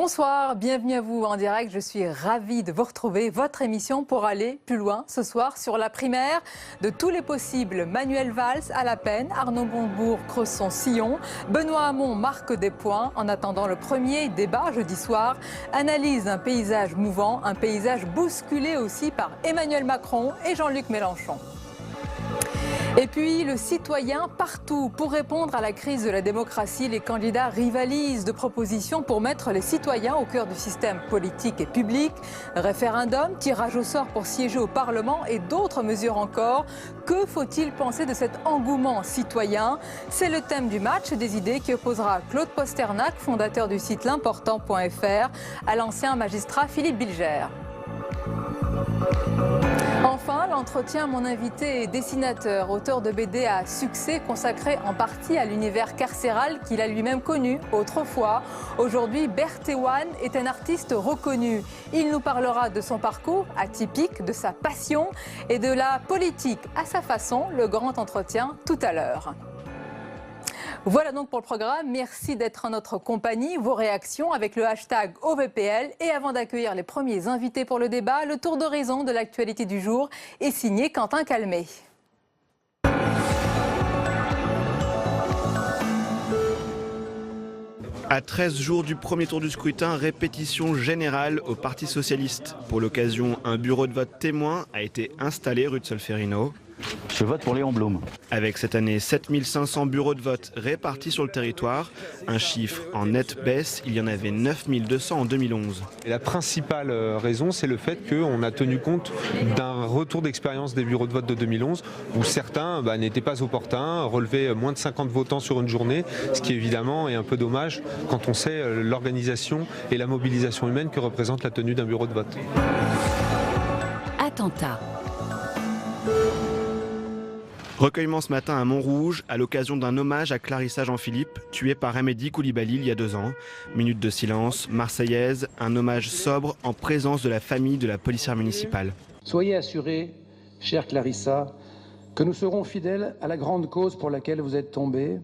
Bonsoir, bienvenue à vous en direct. Je suis ravie de vous retrouver. Votre émission pour aller plus loin ce soir sur la primaire de tous les possibles. Manuel Valls à La Peine, Arnaud Montebourg creuse son sillon, Benoît Hamon marque des points. En attendant le premier débat jeudi soir, analyse d'un paysage mouvant, un paysage bousculé aussi par Emmanuel Macron et Jean-Luc Mélenchon. Et puis, le citoyen partout. Pour répondre à la crise de la démocratie, les candidats rivalisent de propositions pour mettre les citoyens au cœur du système politique et public. Référendum, tirage au sort pour siéger au Parlement et d'autres mesures encore. Que faut-il penser de cet engouement citoyen? C'est le thème du match des idées qui opposera Claude Posternac, fondateur du site l'important.fr, à l'ancien magistrat Philippe Bilger. Enfin, l'entretien, mon invité est dessinateur, auteur de BD à succès consacré en partie à l'univers carcéral qu'il a lui-même connu autrefois. Aujourd'hui, Berthe Ewan est un artiste reconnu. Il nous parlera de son parcours atypique, de sa passion et de la politique à sa façon. Le grand entretien tout à l'heure. Voilà donc pour le programme. Merci d'être en notre compagnie. Vos réactions avec le hashtag OVPL. Et avant d'accueillir les premiers invités pour le débat, le tour d'horizon de l'actualité du jour est signé Quentin Calmet. À 13 jours du premier tour du scrutin, répétition générale au Parti socialiste. Pour l'occasion, un bureau de vote témoin a été installé rue de Solferino. Je vote pour Léon Blum. Avec cette année 7500 bureaux de vote répartis sur le territoire, un chiffre en nette baisse, il y en avait 9200 en 2011. Et la principale raison, c'est le fait qu'on a tenu compte d'un retour d'expérience des bureaux de vote de 2011 où certains n'étaient pas opportuns, relevaient moins de 50 votants sur une journée, ce qui évidemment est un peu dommage quand on sait l'organisation et la mobilisation humaine que représente la tenue d'un bureau de vote. Attentat. Recueillement ce matin à Montrouge, à l'occasion d'un hommage à Clarissa Jean-Philippe, tuée par Amédi Koulibaly il y a 2 ans. Minute de silence, marseillaise, un hommage sobre en présence de la famille de la policière municipale. Soyez assurée, chère Clarissa, que nous serons fidèles à la grande cause pour laquelle vous êtes tombée,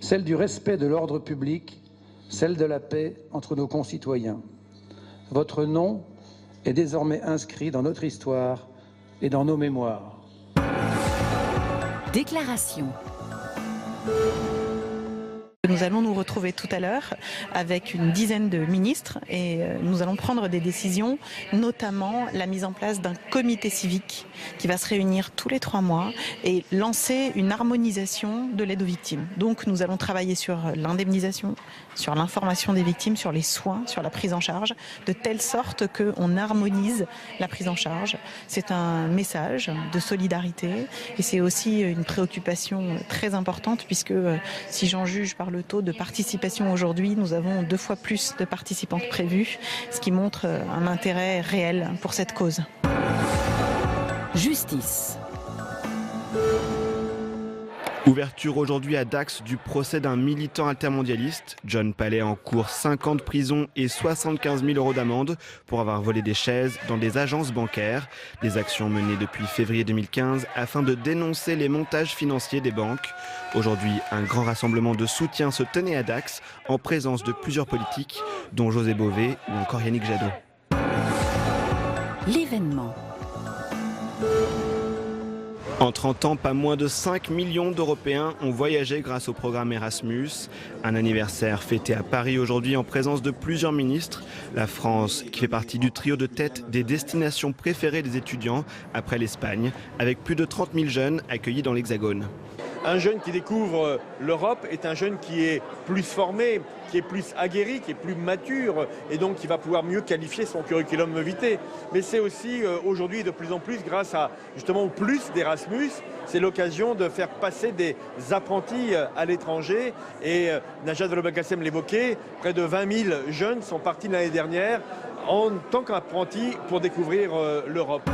celle du respect de l'ordre public, celle de la paix entre nos concitoyens. Votre nom est désormais inscrit dans notre histoire et dans nos mémoires. Déclaration. Nous allons nous retrouver tout à l'heure avec une dizaine de ministres et nous allons prendre des décisions, notamment la mise en place d'un comité civique qui va se réunir tous les 3 mois et lancer une harmonisation de l'aide aux victimes. Donc nous allons travailler sur l'indemnisation, sur l'information des victimes, sur les soins, sur la prise en charge, de telle sorte qu'on harmonise la prise en charge. C'est un message de solidarité et c'est aussi une préoccupation très importante puisque si j'en juge par le taux de participation aujourd'hui, nous avons 2 fois plus de participants que prévu, ce qui montre un intérêt réel pour cette cause. Justice. Ouverture aujourd'hui à Dax du procès d'un militant altermondialiste. John Palais encourt 5 ans de prison et 75 000 € d'amende pour avoir volé des chaises dans des agences bancaires. Des actions menées depuis février 2015 afin de dénoncer les montages financiers des banques. Aujourd'hui, un grand rassemblement de soutien se tenait à Dax en présence de plusieurs politiques, dont José Bové ou encore Yannick Jadot. L'événement. En 30 ans, pas moins de 5 millions d'Européens ont voyagé grâce au programme Erasmus. Un anniversaire fêté à Paris aujourd'hui en présence de plusieurs ministres. La France, qui fait partie du trio de tête des destinations préférées des étudiants après l'Espagne, avec plus de 30 000 jeunes accueillis dans l'Hexagone. Un jeune qui découvre l'Europe est un jeune qui est plus formé, qui est plus aguerri, qui est plus mature et donc qui va pouvoir mieux qualifier son curriculum vitae. Mais c'est aussi aujourd'hui de plus en plus grâce à justement au plus d'Erasmus, c'est l'occasion de faire passer des apprentis à l'étranger et Najat Vallaud-Belkacem l'évoquait, près de 20 000 jeunes sont partis l'année dernière en tant qu'apprentis pour découvrir l'Europe.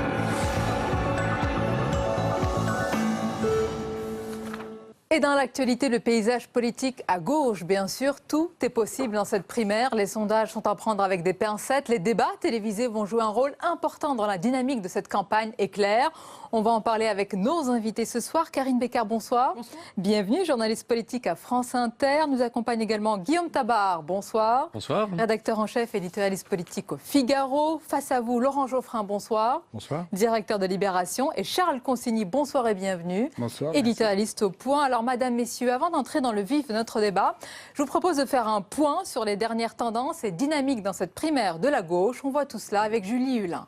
Et dans l'actualité, le paysage politique à gauche, bien sûr, tout est possible dans cette primaire. Les sondages sont à prendre avec des pincettes. Les débats télévisés vont jouer un rôle important dans la dynamique de cette campagne éclair. On va en parler avec nos invités ce soir. Karine Becker, bonsoir. Bonsoir. Bienvenue, journaliste politique à France Inter. Nous accompagne également Guillaume Tabar, bonsoir. Bonsoir. Rédacteur en chef, éditorialiste politique au Figaro. Face à vous, Laurent Geoffrin, bonsoir. Bonsoir. Directeur de Libération. Et Charles Consigny, bonsoir et bienvenue. Bonsoir. Éditorialiste au Point. Alors, madame, messieurs, avant d'entrer dans le vif de notre débat, je vous propose de faire un point sur les dernières tendances et dynamiques dans cette primaire de la gauche. On voit tout cela avec Julie Hulin.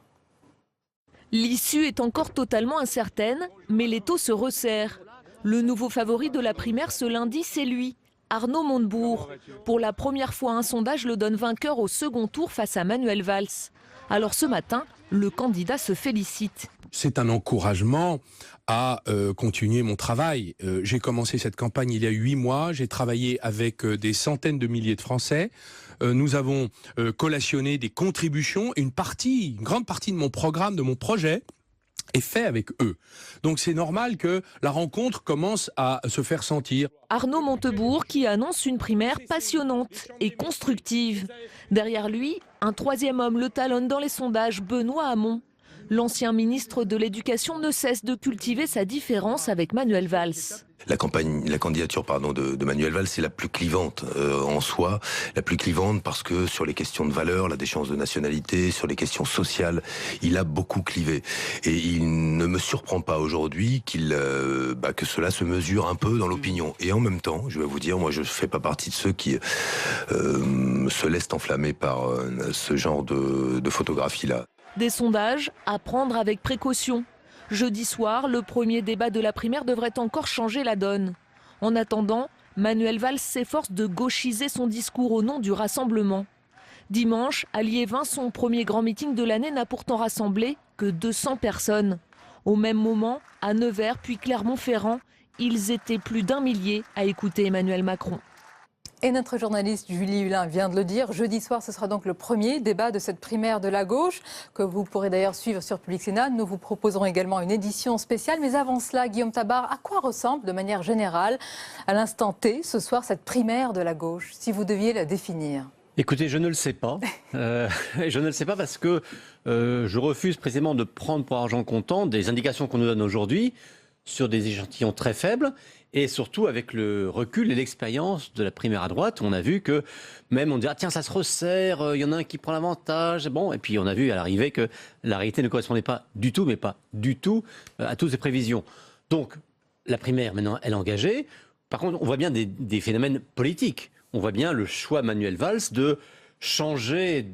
L'issue est encore totalement incertaine, mais les taux se resserrent. Le nouveau favori de la primaire ce lundi, c'est lui, Arnaud Montebourg. Pour la première fois, un sondage le donne vainqueur au second tour face à Manuel Valls. Alors ce matin, le candidat se félicite. C'est un encouragement à continuer mon travail. J'ai commencé cette campagne il y a 8 mois. J'ai travaillé avec des centaines de milliers de Français. Nous avons collationné des contributions. Une grande partie de mon programme, de mon projet, est fait avec eux. Donc c'est normal que la rencontre commence à se faire sentir. Arnaud Montebourg qui annonce une primaire passionnante et constructive. Derrière lui, un troisième homme le talonne dans les sondages, Benoît Hamon. L'ancien ministre de l'Éducation ne cesse de cultiver sa différence avec Manuel Valls. La candidature de Manuel Valls est la plus clivante en soi, la plus clivante parce que sur les questions de valeur, la déchéance de nationalité, sur les questions sociales, il a beaucoup clivé. Et il ne me surprend pas aujourd'hui que cela se mesure un peu dans l'opinion. Et en même temps, je vais vous dire, moi je ne fais pas partie de ceux qui se laissent enflammer par ce genre de photographie-là. Des sondages à prendre avec précaution. Jeudi soir, le premier débat de la primaire devrait encore changer la donne. En attendant, Manuel Valls s'efforce de gauchiser son discours au nom du rassemblement. Dimanche, à Liévin, son premier grand meeting de l'année n'a pourtant rassemblé que 200 personnes. Au même moment, à Nevers puis Clermont-Ferrand, ils étaient plus d'1 millier à écouter Emmanuel Macron. Et notre journaliste Julie Hulin vient de le dire, jeudi soir ce sera donc le premier débat de cette primaire de la gauche que vous pourrez d'ailleurs suivre sur Public Sénat. Nous vous proposerons également une édition spéciale. Mais avant cela, Guillaume Tabar, à quoi ressemble de manière générale à l'instant T ce soir cette primaire de la gauche, si vous deviez la définir? Écoutez, je ne le sais pas. Je ne le sais pas parce que je refuse précisément de prendre pour argent comptant des indications qu'on nous donne aujourd'hui sur des échantillons très faibles. Et surtout avec le recul et l'expérience de la primaire à droite, on a vu que même on dit tiens ça se resserre, il y en a un qui prend l'avantage, bon, et puis on a vu à l'arrivée que la réalité ne correspondait pas du tout, mais pas du tout à toutes ces prévisions. Donc la primaire maintenant elle est engagée. Par contre on voit bien des phénomènes politiques. On voit bien le choix Manuel Valls de changer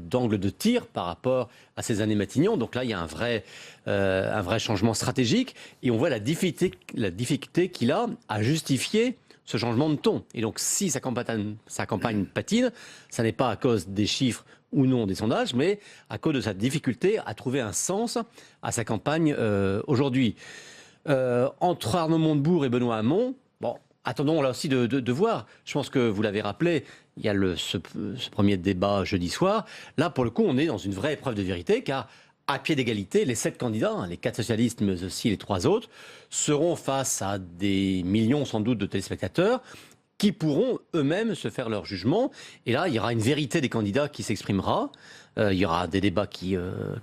d'angle de tir par rapport à ces années Matignon. Donc là, il y a un vrai changement stratégique et on voit la difficulté qu'il a à justifier ce changement de ton. Et donc, si sa campagne patine, ça n'est pas à cause des chiffres ou non des sondages, mais à cause de sa difficulté à trouver un sens à sa campagne aujourd'hui. Entre Arnaud Montebourg et Benoît Hamon, bon, attendons là aussi de voir. Je pense que vous l'avez rappelé, il y a ce premier débat jeudi soir. Là, pour le coup, on est dans une vraie épreuve de vérité, car à pied d'égalité, les 7 candidats, les 4 socialistes, mais aussi les 3 autres, seront face à des millions sans doute de téléspectateurs qui pourront eux-mêmes se faire leur jugement. Et là, il y aura une vérité des candidats qui s'exprimera. Il y aura des débats qui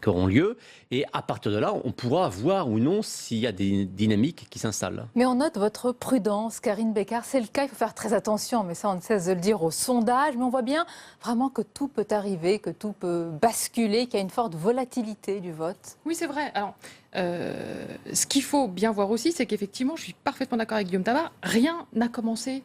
auront lieu. Et à partir de là, on pourra voir ou non s'il y a des dynamiques qui s'installent. Mais on note votre prudence, Karine Becker. C'est le cas, il faut faire très attention, mais ça on ne cesse de le dire au sondage. Mais on voit bien vraiment que tout peut arriver, que tout peut basculer, qu'il y a une forte volatilité du vote. Oui, c'est vrai. Alors, ce qu'il faut bien voir aussi, c'est qu'effectivement, je suis parfaitement d'accord avec Guillaume Tabar, rien n'a commencé.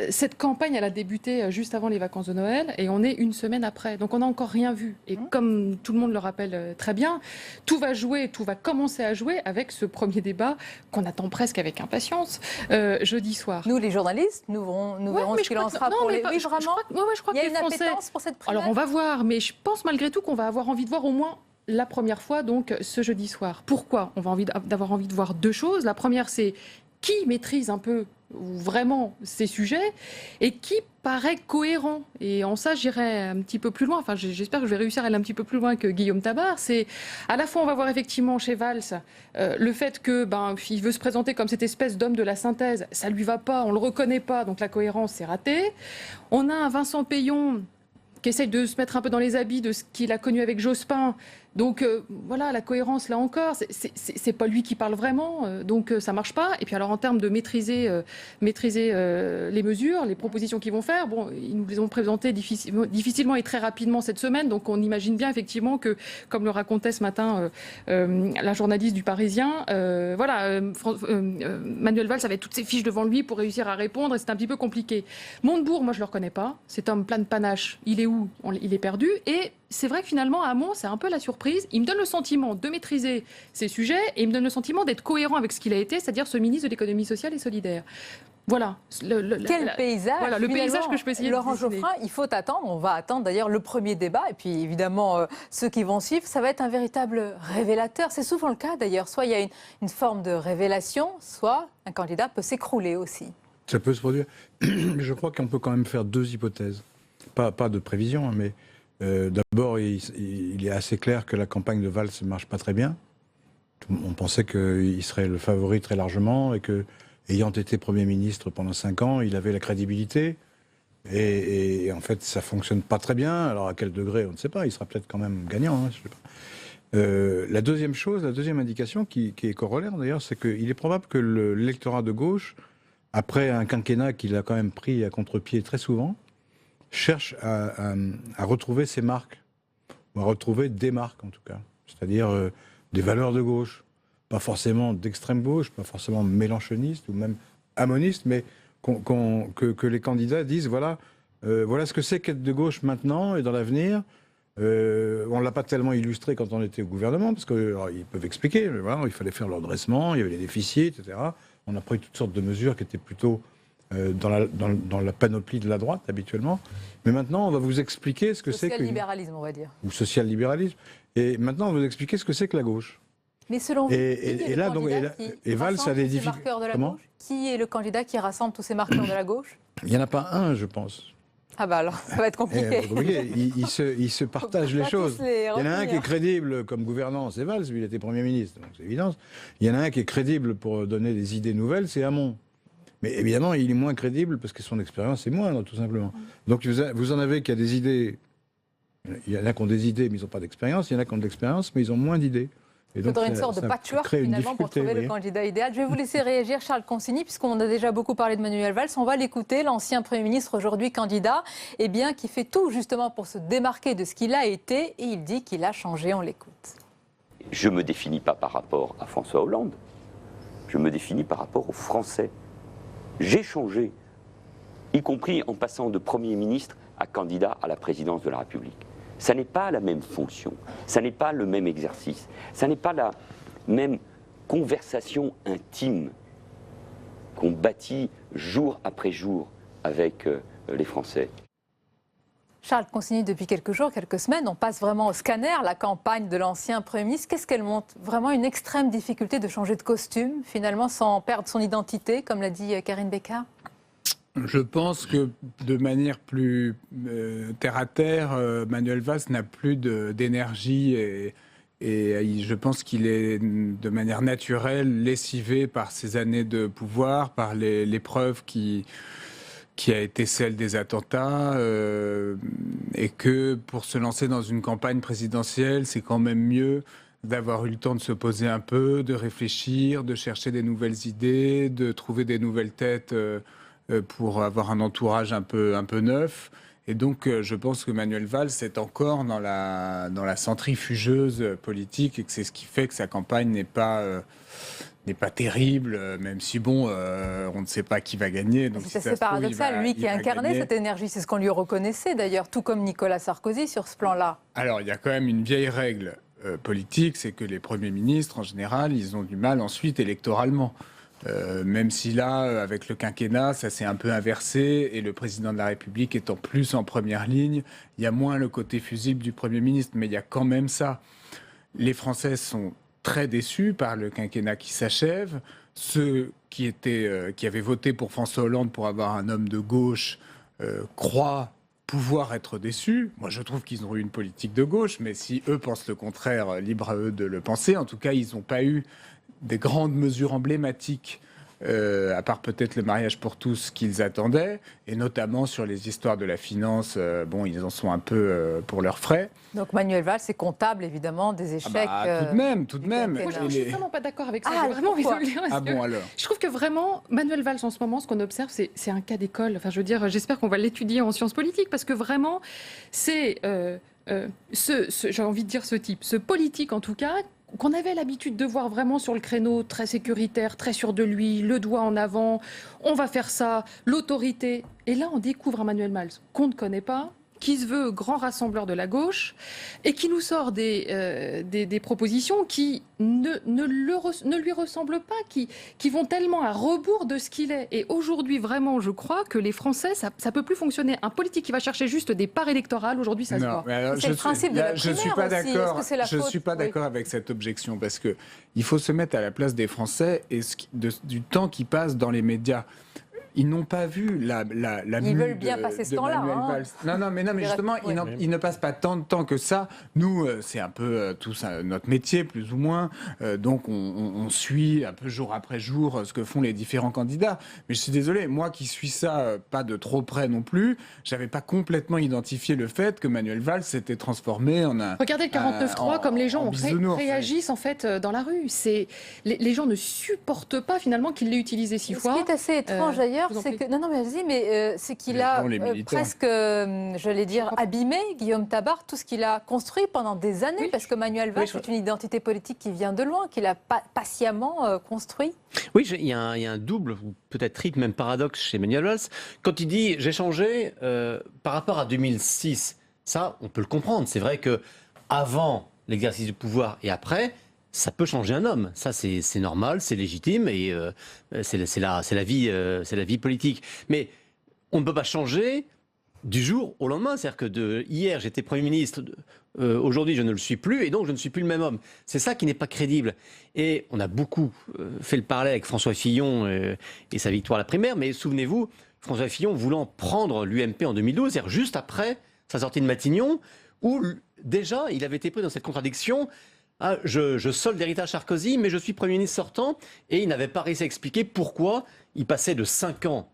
Cette campagne, elle a débuté juste avant les vacances de Noël et on est une semaine après. Donc on n'a encore rien vu. Et comme tout le monde le rappelle très bien, tout va commencer à jouer avec ce premier débat qu'on attend presque avec impatience jeudi soir. Nous, les journalistes, nous verrons ce qu'il en sera pour les... Oui, vraiment, je crois il y a que une les Français... appétence pour cette primaire. Alors on va voir, mais je pense malgré tout qu'on va avoir envie de voir au moins la première fois, donc ce jeudi soir. Pourquoi ? On va avoir envie de voir 2 choses. La première, c'est qui maîtrise un peu vraiment ces sujets et qui paraît cohérent. Et en ça, j'irai un petit peu plus loin. Enfin, j'espère que je vais réussir à aller un petit peu plus loin que Guillaume Tabar. C'est à la fois, on va voir effectivement chez Valls le fait que il veut se présenter comme cette espèce d'homme de la synthèse. Ça lui va pas, on le reconnaît pas, donc la cohérence c'est raté. On a un Vincent Peillon qui essaye de se mettre un peu dans les habits de ce qu'il a connu avec Jospin. Donc voilà, la cohérence là encore, c'est pas lui qui parle vraiment, donc ça marche pas. Et puis alors en termes de maîtriser les mesures, les propositions qu'ils vont faire, bon, ils nous les ont présentées difficilement et très rapidement cette semaine, donc on imagine bien effectivement que, comme le racontait ce matin la journaliste du Parisien, Manuel Valls avait toutes ses fiches devant lui pour réussir à répondre, et c'est un petit peu compliqué. Montebourg, moi je le reconnais pas, cet homme plein de panache, il est où? Il est perdu, et c'est vrai que finalement, à Hamon, c'est un peu la surprise. Il me donne le sentiment de maîtriser ces sujets et il me donne le sentiment d'être cohérent avec ce qu'il a été, c'est-à-dire ce ministre de l'économie sociale et solidaire. Voilà. Quel paysage, voilà, le paysage que je peux essayer Laurent de dessiner. Geoffrin, il faut attendre. On va attendre d'ailleurs le premier débat. Et puis évidemment, ceux qui vont suivre, ça va être un véritable révélateur. C'est souvent le cas d'ailleurs. Soit il y a une forme de révélation, soit un candidat peut s'écrouler aussi. Ça peut se produire. Je crois qu'on peut quand même faire deux hypothèses. Pas de prévision, hein, mais... D'abord, il est assez clair que la campagne de Valls ne marche pas très bien. On pensait qu'il serait le favori très largement et que, ayant été Premier ministre pendant 5 ans, il avait la crédibilité. Et en fait, ça ne fonctionne pas très bien. Alors, à quel degré, on ne sait pas. Il sera peut-être quand même gagnant. Hein, je sais pas. La deuxième chose, la deuxième indication, qui est corollaire d'ailleurs, c'est qu'il est probable que l'électorat de gauche, après un quinquennat qu'il a quand même pris à contre-pied très souvent, cherche à retrouver ses marques, ou à retrouver des marques en tout cas, c'est-à-dire des valeurs de gauche, pas forcément d'extrême gauche, pas forcément mélanchoniste ou même amoniste, mais que les candidats disent voilà ce que c'est qu'être de gauche maintenant et dans l'avenir. On ne l'a pas tellement illustré quand on était au gouvernement, parce qu'ils peuvent expliquer, mais voilà, il fallait faire le redressement, il y avait les déficits, etc. On a pris toutes sortes de mesures qui étaient plutôt dans la panoplie de la droite, habituellement. Mais maintenant, on va vous expliquer ce que c'est que... Social-libéralisme, on va dire. Ou social-libéralisme. Et maintenant, on va vous expliquer ce que c'est que la gauche. Mais selon vous, Valls a des difficultés. Qui est le candidat qui rassemble tous ces marqueurs de la gauche? Il n'y en a pas un, je pense. Ah bah alors, ça va être compliqué. Ils se partagent les choses. Il y en a un qui est crédible comme gouvernant, c'est Valls, lui il était Premier ministre, donc c'est évident. Il y en a un qui est crédible pour donner des idées nouvelles, c'est Hamon. Mais évidemment, il est moins crédible parce que son expérience est moindre, tout simplement. Donc vous en avez qui a des idées. Il y en a qui ont des idées, mais ils n'ont pas d'expérience. Il y en a qui ont de l'expérience, mais ils ont moins d'idées. Il faudrait une sorte de patchwork finalement pour trouver le candidat idéal. Je vais vous laisser réagir, Charles Consigny, puisqu'on a déjà beaucoup parlé de Manuel Valls. On va l'écouter, l'ancien Premier ministre, aujourd'hui candidat, qui fait tout justement pour se démarquer de ce qu'il a été. Et il dit qu'il a changé. On l'écoute. Je ne me définis pas par rapport à François Hollande. Je me définis par rapport aux Français. J'ai changé, y compris en passant de Premier ministre à candidat à la présidence de la République. Ça n'est pas la même fonction, ça n'est pas le même exercice, ça n'est pas la même conversation intime qu'on bâtit jour après jour avec les Français. Charles Consigny, depuis quelques jours, quelques semaines, on passe vraiment au scanner, la campagne de l'ancien Premier ministre. Qu'est-ce qu'elle montre? Vraiment une extrême difficulté de changer de costume, finalement, sans perdre son identité, comme l'a dit Karine Bécard? Je pense que de manière plus terre-à-terre, Manuel Valls n'a plus d'énergie et je pense qu'il est de manière naturelle lessivé par ses années de pouvoir, par l'épreuve qui a été celle des attentats, et que pour se lancer dans une campagne présidentielle, c'est quand même mieux d'avoir eu le temps de se poser un peu, de réfléchir, de chercher des nouvelles idées, de trouver des nouvelles têtes pour avoir un entourage un peu neuf. Et donc, je pense que Manuel Valls est encore dans la centrifugeuse politique et que c'est ce qui fait que sa campagne n'est pas terrible, même si on ne sait pas qui va gagner. Donc c'est assez paradoxal, lui qui incarnait cette énergie, c'est ce qu'on lui reconnaissait d'ailleurs, tout comme Nicolas Sarkozy sur ce plan-là. Alors il y a quand même une vieille règle politique, c'est que les premiers ministres, en général, ils ont du mal ensuite électoralement. Même si là, avec le quinquennat, ça s'est un peu inversé et le président de la République étant plus en première ligne, il y a moins le côté fusible du Premier ministre, mais il y a quand même ça. Les Français sont très déçus par le quinquennat qui s'achève. Ceux qui avaient voté pour François Hollande pour avoir un homme de gauche croient pouvoir être déçus. Moi, je trouve qu'ils ont eu une politique de gauche, mais si eux pensent le contraire, libre à eux de le penser. En tout cas, ils n'ont pas eu des grandes mesures emblématiques, à part peut-être le mariage pour tous qu'ils attendaient, et notamment sur les histoires de la finance, ils en sont un peu pour leurs frais. Donc Manuel Valls est comptable évidemment des échecs. Tout de même. Moi, je suis vraiment pas d'accord avec ça. Ah, J'ai vraiment envie de le dire. Alors. Je trouve que vraiment, Manuel Valls en ce moment, ce qu'on observe, c'est un cas d'école. Enfin, je veux dire, j'espère qu'on va l'étudier en sciences politiques parce que vraiment, c'est j'ai envie de dire ce politique en tout cas, qu'on avait l'habitude de voir vraiment sur le créneau, très sécuritaire, très sûr de lui, le doigt en avant, on va faire ça, l'autorité. Et là, on découvre un Manuel Valls qu'on ne connaît pas, qui se veut grand rassembleur de la gauche et qui nous sort des propositions qui ne lui ressemblent pas, qui vont tellement à rebours de ce qu'il est. Et aujourd'hui, vraiment, je crois que les Français, ça peut plus fonctionner. Un politique qui va chercher juste des parts électorales, aujourd'hui, ça se voit. C'est le principe de la primaire aussi. Est-ce que c'est la faute ? Je suis pas d'accord avec cette objection parce que il faut se mettre à la place des Français et du temps qui passe dans les médias. Ils n'ont pas vu la ils veulent bien passer ce temps-là. Non, mais justement, ils ne passent pas tant de temps que ça. Nous, c'est un peu tous notre métier, plus ou moins. Donc, on suit un peu jour après jour ce que font les différents candidats. Mais je suis désolé, moi qui suis ça pas de trop près non plus, j'avais pas complètement identifié le fait que Manuel Valls s'était transformé en un... Regardez le 49.3, comme les gens réagissent en fait dans la rue. Les gens ne supportent pas finalement qu'il l'ait utilisé 6 fois. Ce qui est assez étrange d'ailleurs, c'est que c'est qu'il a presque, j'allais dire, abîmé Guillaume Tabar, tout ce qu'il a construit pendant des années, parce que Manuel Valls c'est une identité politique qui vient de loin, qu'il a patiemment construit. Oui, il y a un double, ou peut-être triple, même paradoxe chez Manuel Valls. Quand il dit « j'ai changé par rapport à 2006 », ça, on peut le comprendre. C'est vrai que avant l'exercice du pouvoir et après, ça peut changer un homme, ça c'est normal, c'est légitime et c'est la vie politique. Mais on ne peut pas changer du jour au lendemain. C'est-à-dire que hier j'étais Premier ministre, aujourd'hui je ne le suis plus et donc je ne suis plus le même homme. C'est ça qui n'est pas crédible. Et on a beaucoup fait le parallèle avec François Fillon et sa victoire à la primaire, mais souvenez-vous, François Fillon voulant prendre l'UMP en 2012, c'est-à-dire juste après sa sortie de Matignon, où déjà il avait été pris dans cette contradiction. Ah, je solde l'héritage Sarkozy, mais je suis Premier ministre sortant, et il n'avait pas réussi à expliquer pourquoi il passait de 5 ans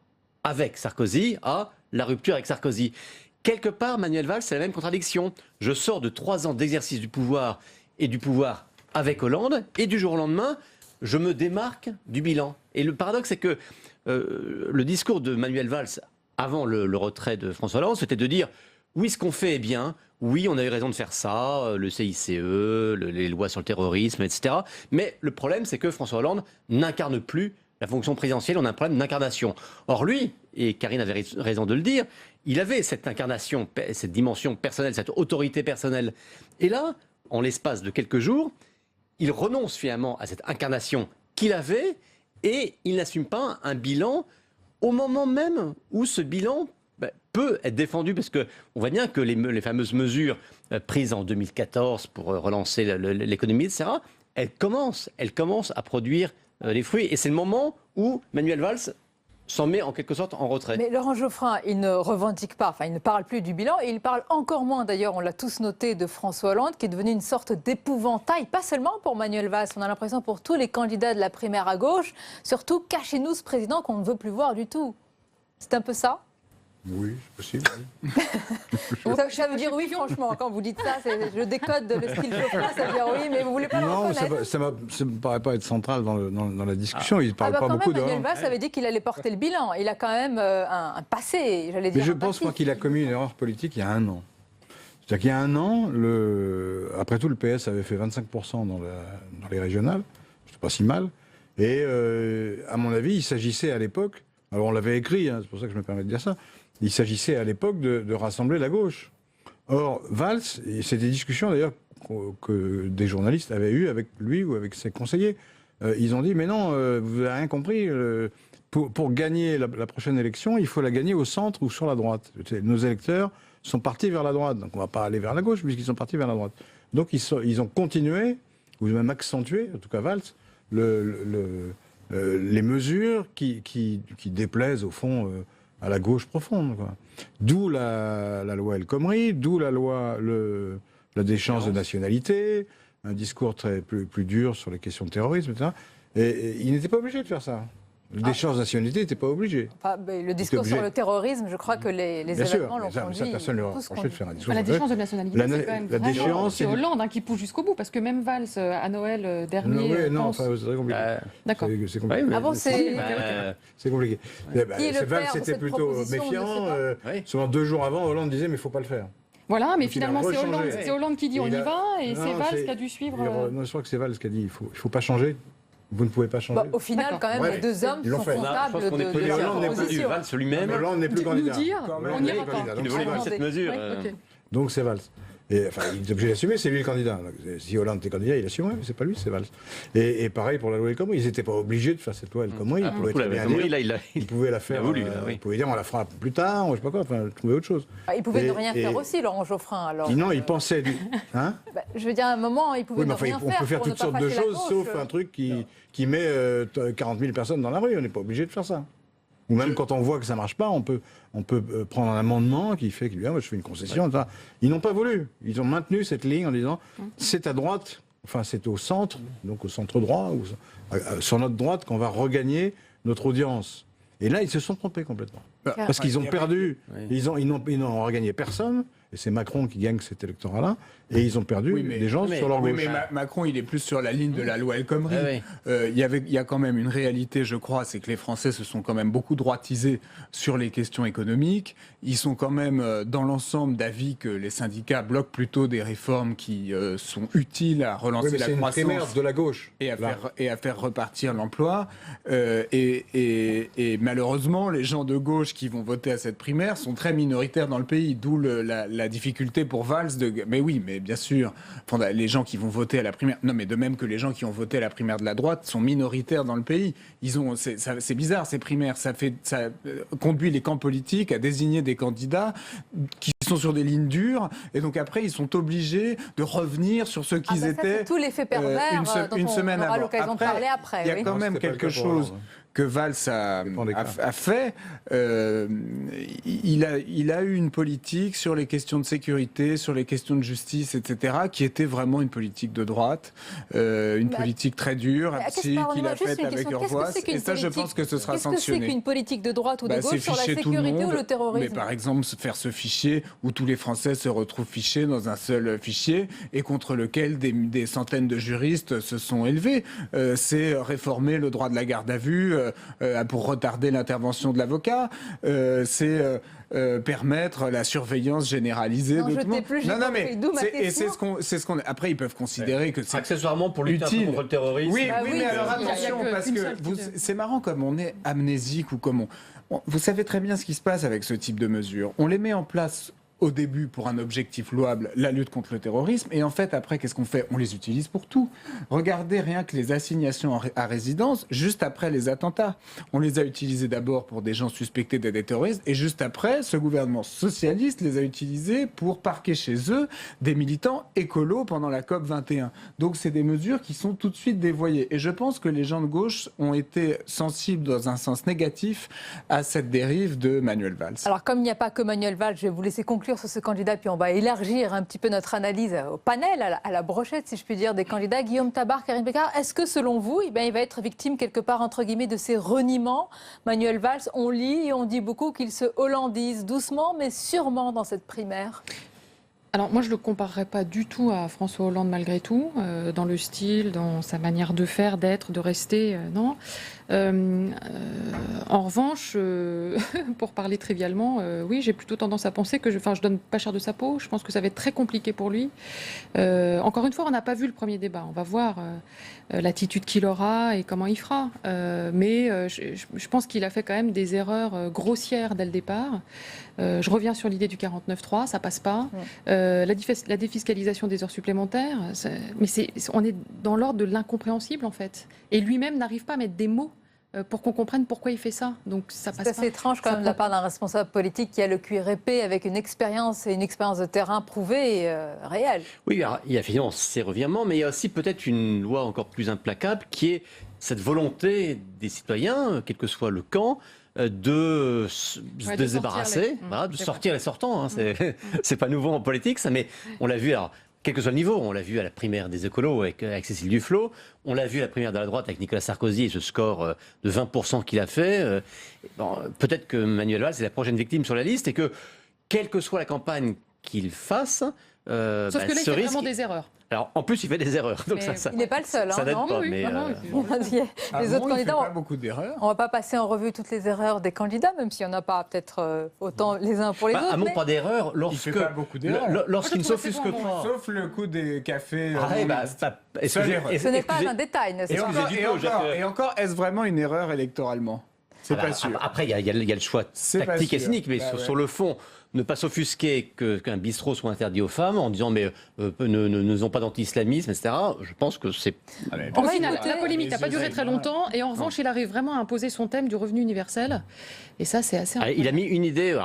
avec Sarkozy à la rupture avec Sarkozy. Quelque part, Manuel Valls, c'est la même contradiction. Je sors de 3 ans d'exercice du pouvoir et du pouvoir avec Hollande, et du jour au lendemain, je me démarque du bilan. Et le paradoxe, c'est que le discours de Manuel Valls, avant le retrait de François Hollande, c'était de dire « oui, ce qu'on fait est bien ». Oui, on a eu raison de faire ça, le CICE, les lois sur le terrorisme, etc. Mais le problème, c'est que François Hollande n'incarne plus la fonction présidentielle, on a un problème d'incarnation. Or lui, et Karine avait raison de le dire, il avait cette incarnation, cette dimension personnelle, cette autorité personnelle. Et là, en l'espace de quelques jours, il renonce finalement à cette incarnation qu'il avait et il n'assume pas un bilan au moment même où ce bilan peut être défendu, parce qu'on voit bien que les fameuses mesures prises en 2014 pour relancer l'économie, etc., elles commencent à produire les fruits. Et c'est le moment où Manuel Valls s'en met en quelque sorte en retrait. Mais Laurent Geoffrin, il ne revendique pas, il ne parle plus du bilan, et il parle encore moins, d'ailleurs, on l'a tous noté, de François Hollande, qui est devenu une sorte d'épouvantail, pas seulement pour Manuel Valls, on a l'impression pour tous les candidats de la primaire à gauche, surtout cachez-nous ce président qu'on ne veut plus voir du tout. C'est un peu ça ? Oui, c'est possible. Ça veut dire oui, franchement, quand vous dites ça, je décode le style Geoffrin, ça veut dire oui, mais vous voulez pas le reconnaître. Non, ça ne me paraît pas être central dans la discussion. Il ne parle pas beaucoup de... Manuel Valls avait dit qu'il allait porter le bilan. Il a quand même un passé, j'allais dire. Mais je pense qu'il a commis une erreur politique il y a 1 an. C'est-à-dire qu'il y a 1 an, après tout, le PS avait fait 25% dans les régionales. C'était pas si mal. Et à mon avis, il s'agissait à l'époque, alors on l'avait écrit, c'est pour ça que je me permets de dire ça, il s'agissait à l'époque de rassembler la gauche. Or, Valls, et c'est des discussions d'ailleurs que des journalistes avaient eues avec lui ou avec ses conseillers, ils ont dit, mais non, vous n'avez rien compris, pour gagner la prochaine élection, il faut la gagner au centre ou sur la droite. Nos électeurs sont partis vers la droite, donc on ne va pas aller vers la gauche puisqu'ils sont partis vers la droite. Donc ils ont continué ou même accentué, en tout cas Valls, les mesures qui déplaisent au fond à la gauche profonde, quoi. D'où la loi El Khomri, d'où la loi la déchéance de nationalité, un discours plus dur sur les questions de terrorisme, etc. Et il n'était pas obligé de faire ça. Le déchéance de nationalité n'était pas obligé. Enfin, le discours sur le terrorisme, je crois que les événements l'ont conduit. Personne ne lui a reproché de faire un discours. La déchéance de nationalité, c'est quand même la déchéance, c'est Hollande qui pousse jusqu'au bout, parce que même Valls, à Noël dernier... Non, c'est très compliqué. D'accord. C'est compliqué. Ah bon, c'est compliqué. Valls, c'était plutôt méfiant. Souvent 2 jours avant, Hollande disait, mais il ne faut pas le faire. Voilà, mais finalement, c'est Hollande qui dit on y va, et c'est Valls qui a dû suivre... Non, je crois que c'est Valls qui a dit, il ne faut pas changer. Vous ne pouvez pas changer. Au final, quand même, les 2 hommes sont comptables de Hollande n'est plus Valls lui-même. Hollande n'est plus candidat. On n'ira pas. Il ne voulait pas cette mesure. Donc c'est Valls. Et, enfin, il est obligé d'assumer, c'est lui le candidat. Donc, si Hollande était candidat, il assumerait, mais c'est pas lui, c'est Valls. Et pareil pour la loi El Khomri, ils n'étaient pas obligés de faire cette loi El Khomri. Ils pouvaient la faire. Ils pouvaient dire on la fera plus tard, ou je sais pas quoi, enfin trouver autre chose. Il pouvait ne rien faire aussi, Laurent Geoffrin. Alors. Non, il pensait. Hein je veux dire, à un moment, il pouvait ne rien faire. On peut faire toutes sortes de choses, sauf un truc qui met 40 000 personnes dans la rue. On n'est pas obligé de faire ça. Ou même quand on voit que ça ne marche pas, on peut prendre un amendement qui fait qu'il dit je fais une concession. Ouais. Ils n'ont pas voulu. Ils ont maintenu cette ligne en disant c'est à droite, enfin c'est au centre, donc au centre droit, ou sur notre droite qu'on va regagner notre audience. Et là, ils se sont trompés complètement. Parce qu'ils ont perdu, ils n'ont regagné personne, et c'est Macron qui gagne cet électorat-là, et ils ont perdu des gens sur leur gauche. Mais Macron, il est plus sur la ligne de la loi El Khomri. Il y a quand même une réalité, je crois, c'est que les Français se sont quand même beaucoup droitisés sur les questions économiques. Ils sont quand même, dans l'ensemble, d'avis que les syndicats bloquent plutôt des réformes qui sont utiles à relancer la croissance. C'est une primaire de la gauche. Et à faire repartir l'emploi. Et malheureusement, les gens de gauche qui vont voter à cette primaire sont très minoritaires dans le pays, d'où la difficulté pour Valls mais oui, mais bien sûr, les gens qui vont voter à la primaire, non mais de même que les gens qui ont voté à la primaire de la droite sont minoritaires dans le pays. C'est bizarre ces primaires, ça conduit les camps politiques à désigner des candidats qui sont sur des lignes dures, et donc après ils sont obligés de revenir sur ce qu'ils étaient. C'est tout l'effet pervers une semaine on aura avant. l'occasion de parler après. Il y a quand même quelque chose que Valls a fait. Il a eu une politique sur les questions de sécurité, sur les questions de justice, etc., qui était vraiment une politique de droite, une politique très dure, qu'il a faite avec Urvoas. Et ça, je pense que ce sera sanctionné. Qu'est-ce que c'est qu'une politique de droite ou de gauche sur la sécurité ou le terrorisme? Mais par exemple, faire ce fichier où tous les Français se retrouvent fichés dans un seul fichier et contre lequel des centaines de juristes se sont élevés. C'est réformer le droit de la garde à vue pour retarder l'intervention de l'avocat. C'est permettre la surveillance généralisée de tout le monde. C'est ce qu'on. Après, ils peuvent considérer que c'est accessoirement pour lutter contre le terrorisme. Oui, mais alors attention, parce que c'est marrant comme on est amnésique ou comme vous savez très bien ce qui se passe avec ce type de mesures. On les met en place au début pour un objectif louable, la lutte contre le terrorisme, et en fait après qu'est-ce qu'on fait? On les utilise pour tout. Regardez rien que les assignations à résidence juste après les attentats. On les a utilisées d'abord pour des gens suspectés d'être des terroristes, et juste après, ce gouvernement socialiste les a utilisées pour parquer chez eux des militants écolos pendant la COP 21. Donc c'est des mesures qui sont tout de suite dévoyées. Et je pense que les gens de gauche ont été sensibles dans un sens négatif à cette dérive de Manuel Valls. Alors comme il n'y a pas que Manuel Valls, je vais vous laisser conclure sur ce candidat, puis on va élargir un petit peu notre analyse au panel, à la brochette, si je puis dire, des candidats. Guillaume Tabar, Karine Pécresse, est-ce que selon vous, il va être victime quelque part, entre guillemets, de ces reniements? Manuel Valls, on lit et on dit beaucoup qu'il se hollandise doucement, mais sûrement dans cette primaire. Alors moi je ne le comparerais pas du tout à François Hollande malgré tout, dans le style, dans sa manière de faire, d'être, de rester, non. En revanche, pour parler trivialement, oui, j'ai plutôt tendance à penser que je donne pas cher de sa peau. Je pense que ça va être très compliqué pour lui. Encore une fois, on n'a pas vu le premier débat. On va voir l'attitude qu'il aura et comment il fera. Mais je pense qu'il a fait quand même des erreurs grossières dès le départ. Je reviens sur l'idée du 49.3, ça passe pas. La défiscalisation des heures supplémentaires, mais on est dans l'ordre de l'incompréhensible en fait. Et lui-même n'arrive pas à mettre des mots pour qu'on comprenne pourquoi il fait ça. Donc ça passe pas. C'est assez étrange quand même de la part d'un responsable politique qui a le cuir épais avec une expérience de terrain prouvée et réelle. Oui, alors, il y a finalement ces revirements, mais il y a aussi peut-être une loi encore plus implacable qui est cette volonté des citoyens, quel que soit le camp, de se débarrasser, de sortir les sortants. Hein, c'est pas nouveau en politique, ça, mais on l'a vu, alors, quel que soit le niveau, on l'a vu à la primaire des écolos avec Cécile Duflot, on l'a vu à la primaire de la droite avec Nicolas Sarkozy et ce score de 20% qu'il a fait. Peut-être que Manuel Valls est la prochaine victime sur la liste et que, quelle que soit la campagne qu'il fasse, sauf que là, il fait vraiment des erreurs. Alors, en plus, il fait des erreurs. Donc il n'est pas le seul. Ça n'aide pas. Mais, les autres candidats, il fait pas beaucoup d'erreurs. On ne va pas passer en revue toutes les erreurs des candidats, même s'il n'y en a pas peut-être autant les uns pour les autres. Un mot, pas d'erreurs. Il fait pas beaucoup d'erreurs. Lorsqu'il ne s'offusque pas. Sauf le coup des cafés. Ce n'est pas un détail, n'est-ce pas? Et encore, est-ce vraiment une erreur électoralement? C'est pas sûr. Après, il y a le choix tactique et cynique, mais sur le fond, ne pas s'offusquer qu'un bistrot soit interdit aux femmes en disant mais ne faisons pas d'anti-islamisme, etc. Je pense que c'est... Au final, la polémique n'a pas duré très longtemps et en revanche, il arrive vraiment à imposer son thème du revenu universel. Et ça, c'est assez incroyable. Il a mis une idée,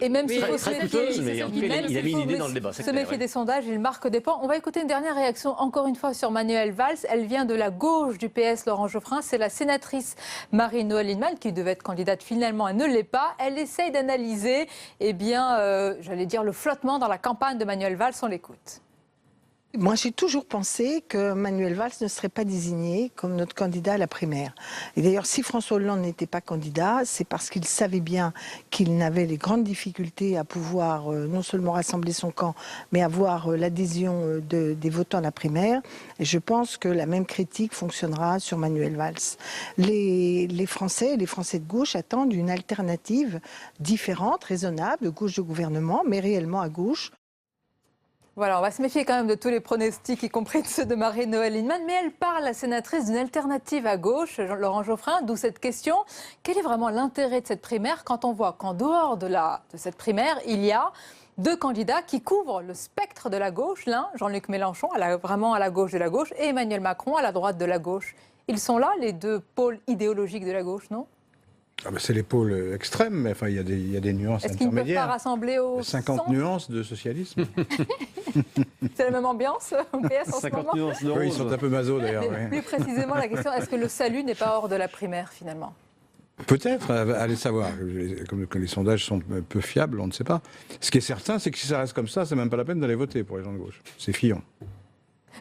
et même s'il faut très coûteuse, mais en tout cas, il a mis une idée dans le débat. Se méfier des sondages, il marque des points. On va écouter une dernière réaction, encore une fois, sur Manuel Valls. Elle vient de la gauche du PS, Laurent Geoffrin. C'est la sénatrice Marie-Noëlle Lienemann, qui devait être candidate finalement, elle ne l'est pas. Elle essaye d'analyser, j'allais dire, le flottement dans la campagne de Manuel Valls. On l'écoute. Moi, j'ai toujours pensé que Manuel Valls ne serait pas désigné comme notre candidat à la primaire. Et d'ailleurs, si François Hollande n'était pas candidat, c'est parce qu'il savait bien qu'il n'avait les grandes difficultés à pouvoir non seulement rassembler son camp, mais avoir l'adhésion des votants à la primaire. Et je pense que la même critique fonctionnera sur Manuel Valls. Les Français de gauche attendent une alternative différente, raisonnable, de gauche de gouvernement, mais réellement à gauche. Voilà, on va se méfier quand même de tous les pronostics, y compris de ceux de Marie-Noëlle Lienemann. Mais elle parle, la sénatrice, d'une alternative à gauche, Laurent Geoffrin, d'où cette question. Quel est vraiment l'intérêt de cette primaire quand on voit qu'en dehors de cette primaire, il y a deux candidats qui couvrent le spectre de la gauche. L'un, Jean-Luc Mélenchon, vraiment à la gauche de la gauche, et Emmanuel Macron à la droite de la gauche. Ils sont là, les deux pôles idéologiques de la gauche, non ? C'est les pôles extrêmes, mais enfin, il y a des nuances intermédiaires. Est-ce qu'ils ne peuvent pas rassembler au 50 centre nuances de socialisme. C'est la même ambiance au PS en ce moment. Oui, ils sont un peu maso d'ailleurs. Plus précisément, la question, est-ce que le salut n'est pas hors de la primaire finalement ? Peut-être, allez savoir. Comme les sondages sont peu fiables, on ne sait pas. Ce qui est certain, c'est que si ça reste comme ça, c'est même pas la peine d'aller voter pour les gens de gauche. C'est Fillon.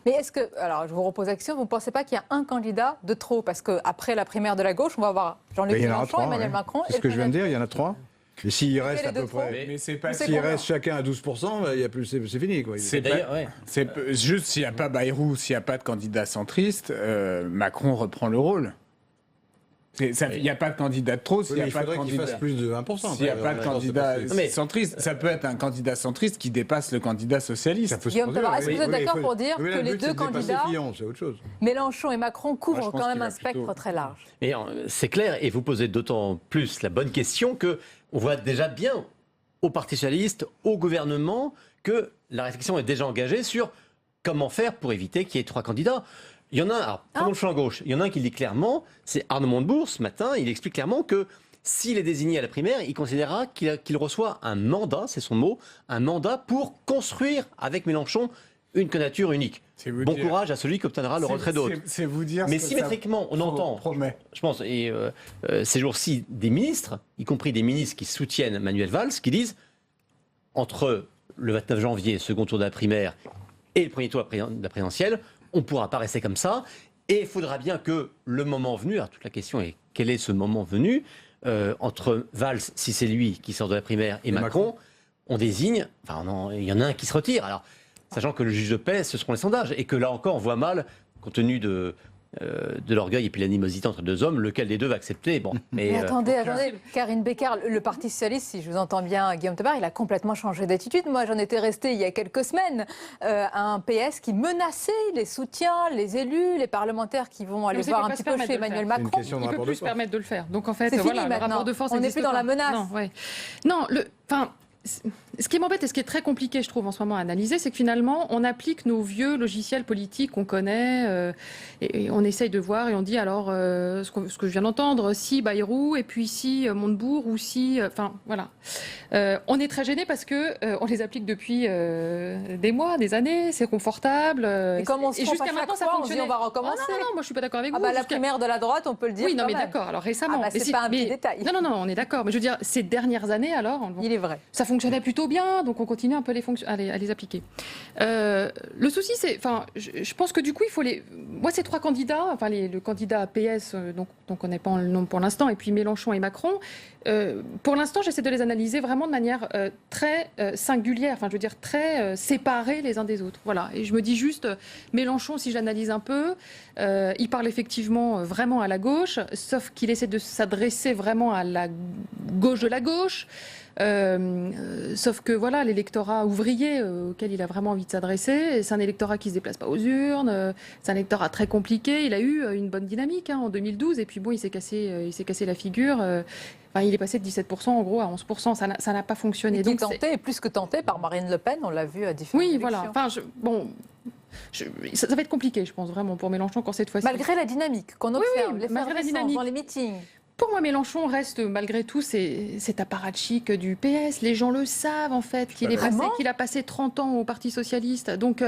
Mais est-ce que, alors je vous repose la question, vous ne pensez pas qu'il y a un candidat de trop ? Parce qu'après la primaire de la gauche, on va avoir Jean-Luc Mélenchon, Emmanuel Macron. C'est ce que je viens de dire, il y en a 3. Et s'il reste à peu près, s'il reste chacun à 12%, il y a plus, c'est fini. Quoi. C'est juste s'il n'y a pas Bayrou, s'il n'y a pas de candidat centriste, Macron reprend le rôle. Il n'y a pas de candidat de trop, s'il n'y a pas de candidat... fasse plus de 20%. S'il n'y a pas de candidat centriste, ça peut être un candidat centriste qui dépasse le candidat socialiste. Guillaume Tabar, est-ce que vous êtes d'accord pour dire que les deux candidats, Mélenchon et Macron, couvrent quand même un spectre très large ? Et c'est clair, et vous posez d'autant plus la bonne question que on voit déjà bien au Parti socialiste, au gouvernement, que la réflexion est déjà engagée sur comment faire pour éviter qu'il y ait 3 candidats. Il y en a un, alors, prenons le flanc gauche, il y en a un qui le dit clairement, c'est Arnaud Montebourg, ce matin, il explique clairement que s'il est désigné à la primaire, il considérera qu'il reçoit un mandat, c'est son mot, un mandat pour construire avec Mélenchon une candidature unique. Bon courage à celui qui obtiendra le retrait d'autres. C'est vous dire. Mais symétriquement, on entend, je pense, et ces jours-ci, des ministres, y compris des ministres qui soutiennent Manuel Valls, qui disent, entre le 29 janvier, second tour de la primaire, et le premier tour de la présidentielle, on ne pourra pas rester comme ça. Et il faudra bien que le moment venu, alors toute la question est quel est ce moment venu, entre Valls, si c'est lui qui sort de la primaire, et Macron, on désigne, il y en a un qui se retire. Alors, sachant que le juge de paix, ce seront les sondages, et que là encore, on voit mal, compte tenu de l'orgueil et puis l'animosité entre deux hommes, lequel des deux va accepter. Bon, mais attendez, Karine Bécard, le Parti socialiste, si je vous entends bien, Guillaume Tabar, il a complètement changé d'attitude. Moi, j'en étais restée il y a quelques semaines à un PS qui menaçait les soutiens, les élus, les parlementaires qui vont aller voir un petit peu chez Emmanuel Macron. Il ne peut plus se permettre de le faire. Donc en fait, c'est voilà, fini le rapport de force on n'est plus dans la menace. Non, ce qui m'embête et ce qui est très compliqué, je trouve, en ce moment à analyser, c'est que finalement, on applique nos vieux logiciels politiques qu'on connaît et on essaye de voir et on dit alors ce que je viens d'entendre, si Bayrou et puis si Montebourg ou si... Enfin, voilà. On est très gêné parce que on les applique depuis des mois, des années, c'est confortable. Et comme on se trompe jusqu'à à chaque maintenant, ça fois, fonctionnait. on va recommencer. Non, moi je suis pas d'accord avec vous. La primaire de la droite, on peut le dire. Oui, non, quand mais même. d'accord. Alors récemment. C'est pas un petit détail. Non, on est d'accord. Mais je veux dire, ces dernières années, alors, il est vrai. Ça fonctionnait plutôt bien, donc on continue un peu à les appliquer. Le souci, c'est, enfin, je pense que du coup, il faut les. Moi, ces trois candidats, enfin, le candidat PS, donc on connaît pas le nom pour l'instant, et puis Mélenchon et Macron. Pour l'instant, j'essaie de les analyser vraiment de manière très singulière, enfin, je veux dire très séparée les uns des autres. Voilà. Et je me dis juste, Mélenchon, si j'analyse un peu, il parle effectivement vraiment à la gauche, sauf qu'il essaie de s'adresser vraiment à la gauche de la gauche. Sauf que voilà, l'électorat ouvrier auquel il a vraiment envie de s'adresser, c'est un électorat qui se déplace pas aux urnes, c'est un électorat très compliqué. Il a eu une bonne dynamique en 2012 et puis bon, il s'est cassé la figure. Enfin, il est passé de 17% en gros à 11%. Ça n'a pas fonctionné. Donc tenté et plus que tenté par Marine Le Pen, on l'a vu à différentes élections. Voilà. Enfin, ça va être compliqué, je pense vraiment pour Mélenchon quand cette fois-ci. Malgré la dynamique qu'on observe, malgré la dynamique dans les meetings. Pour moi, Mélenchon reste malgré tout cet apparatchik du PS. Les gens le savent en fait qu'il a passé 30 ans au Parti socialiste. Donc,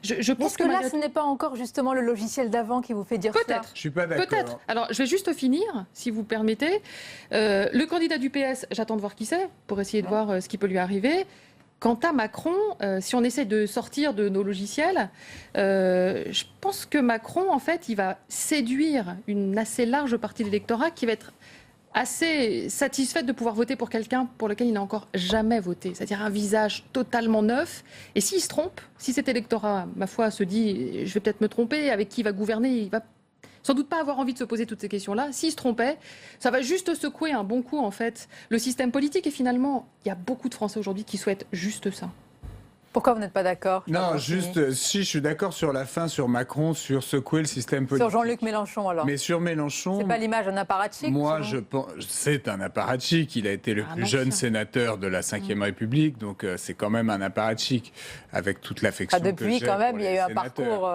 je pense que là, ce n'est pas encore justement le logiciel d'avant qui vous fait dire ça. Peut-être. Je suis pas d'accord. Peut-être. Alors, je vais juste finir, si vous permettez. Le candidat du PS, j'attends de voir qui c'est pour essayer de voir ce qui peut lui arriver. Quant à Macron, si on essaie de sortir de nos logiciels, je pense que Macron, en fait, il va séduire une assez large partie de l'électorat qui va être assez satisfaite de pouvoir voter pour quelqu'un pour lequel il n'a encore jamais voté, c'est-à-dire un visage totalement neuf. Et s'il se trompe, si cet électorat, ma foi, se dit « je vais peut-être me tromper, avec qui il va gouverner, il va sans doute pas avoir envie de se poser toutes ces questions-là. S'il se trompait, ça va juste secouer un bon coup, en fait, le système politique. Et finalement, il y a beaucoup de Français aujourd'hui qui souhaitent juste ça. Pourquoi vous n'êtes pas d'accord? Non, juste, si je suis d'accord sur la fin, sur Macron, sur secouer le système politique. Sur Jean-Luc Mélenchon, alors. Mais sur Mélenchon... C'est pas l'image d'un apparatchik? Moi, je pense... C'est un apparatchik. Il a été le plus jeune sénateur de la Ve République, donc c'est quand même un apparatchik, avec toute l'affection que j'ai. Depuis, quand même, il y a eu un parcours...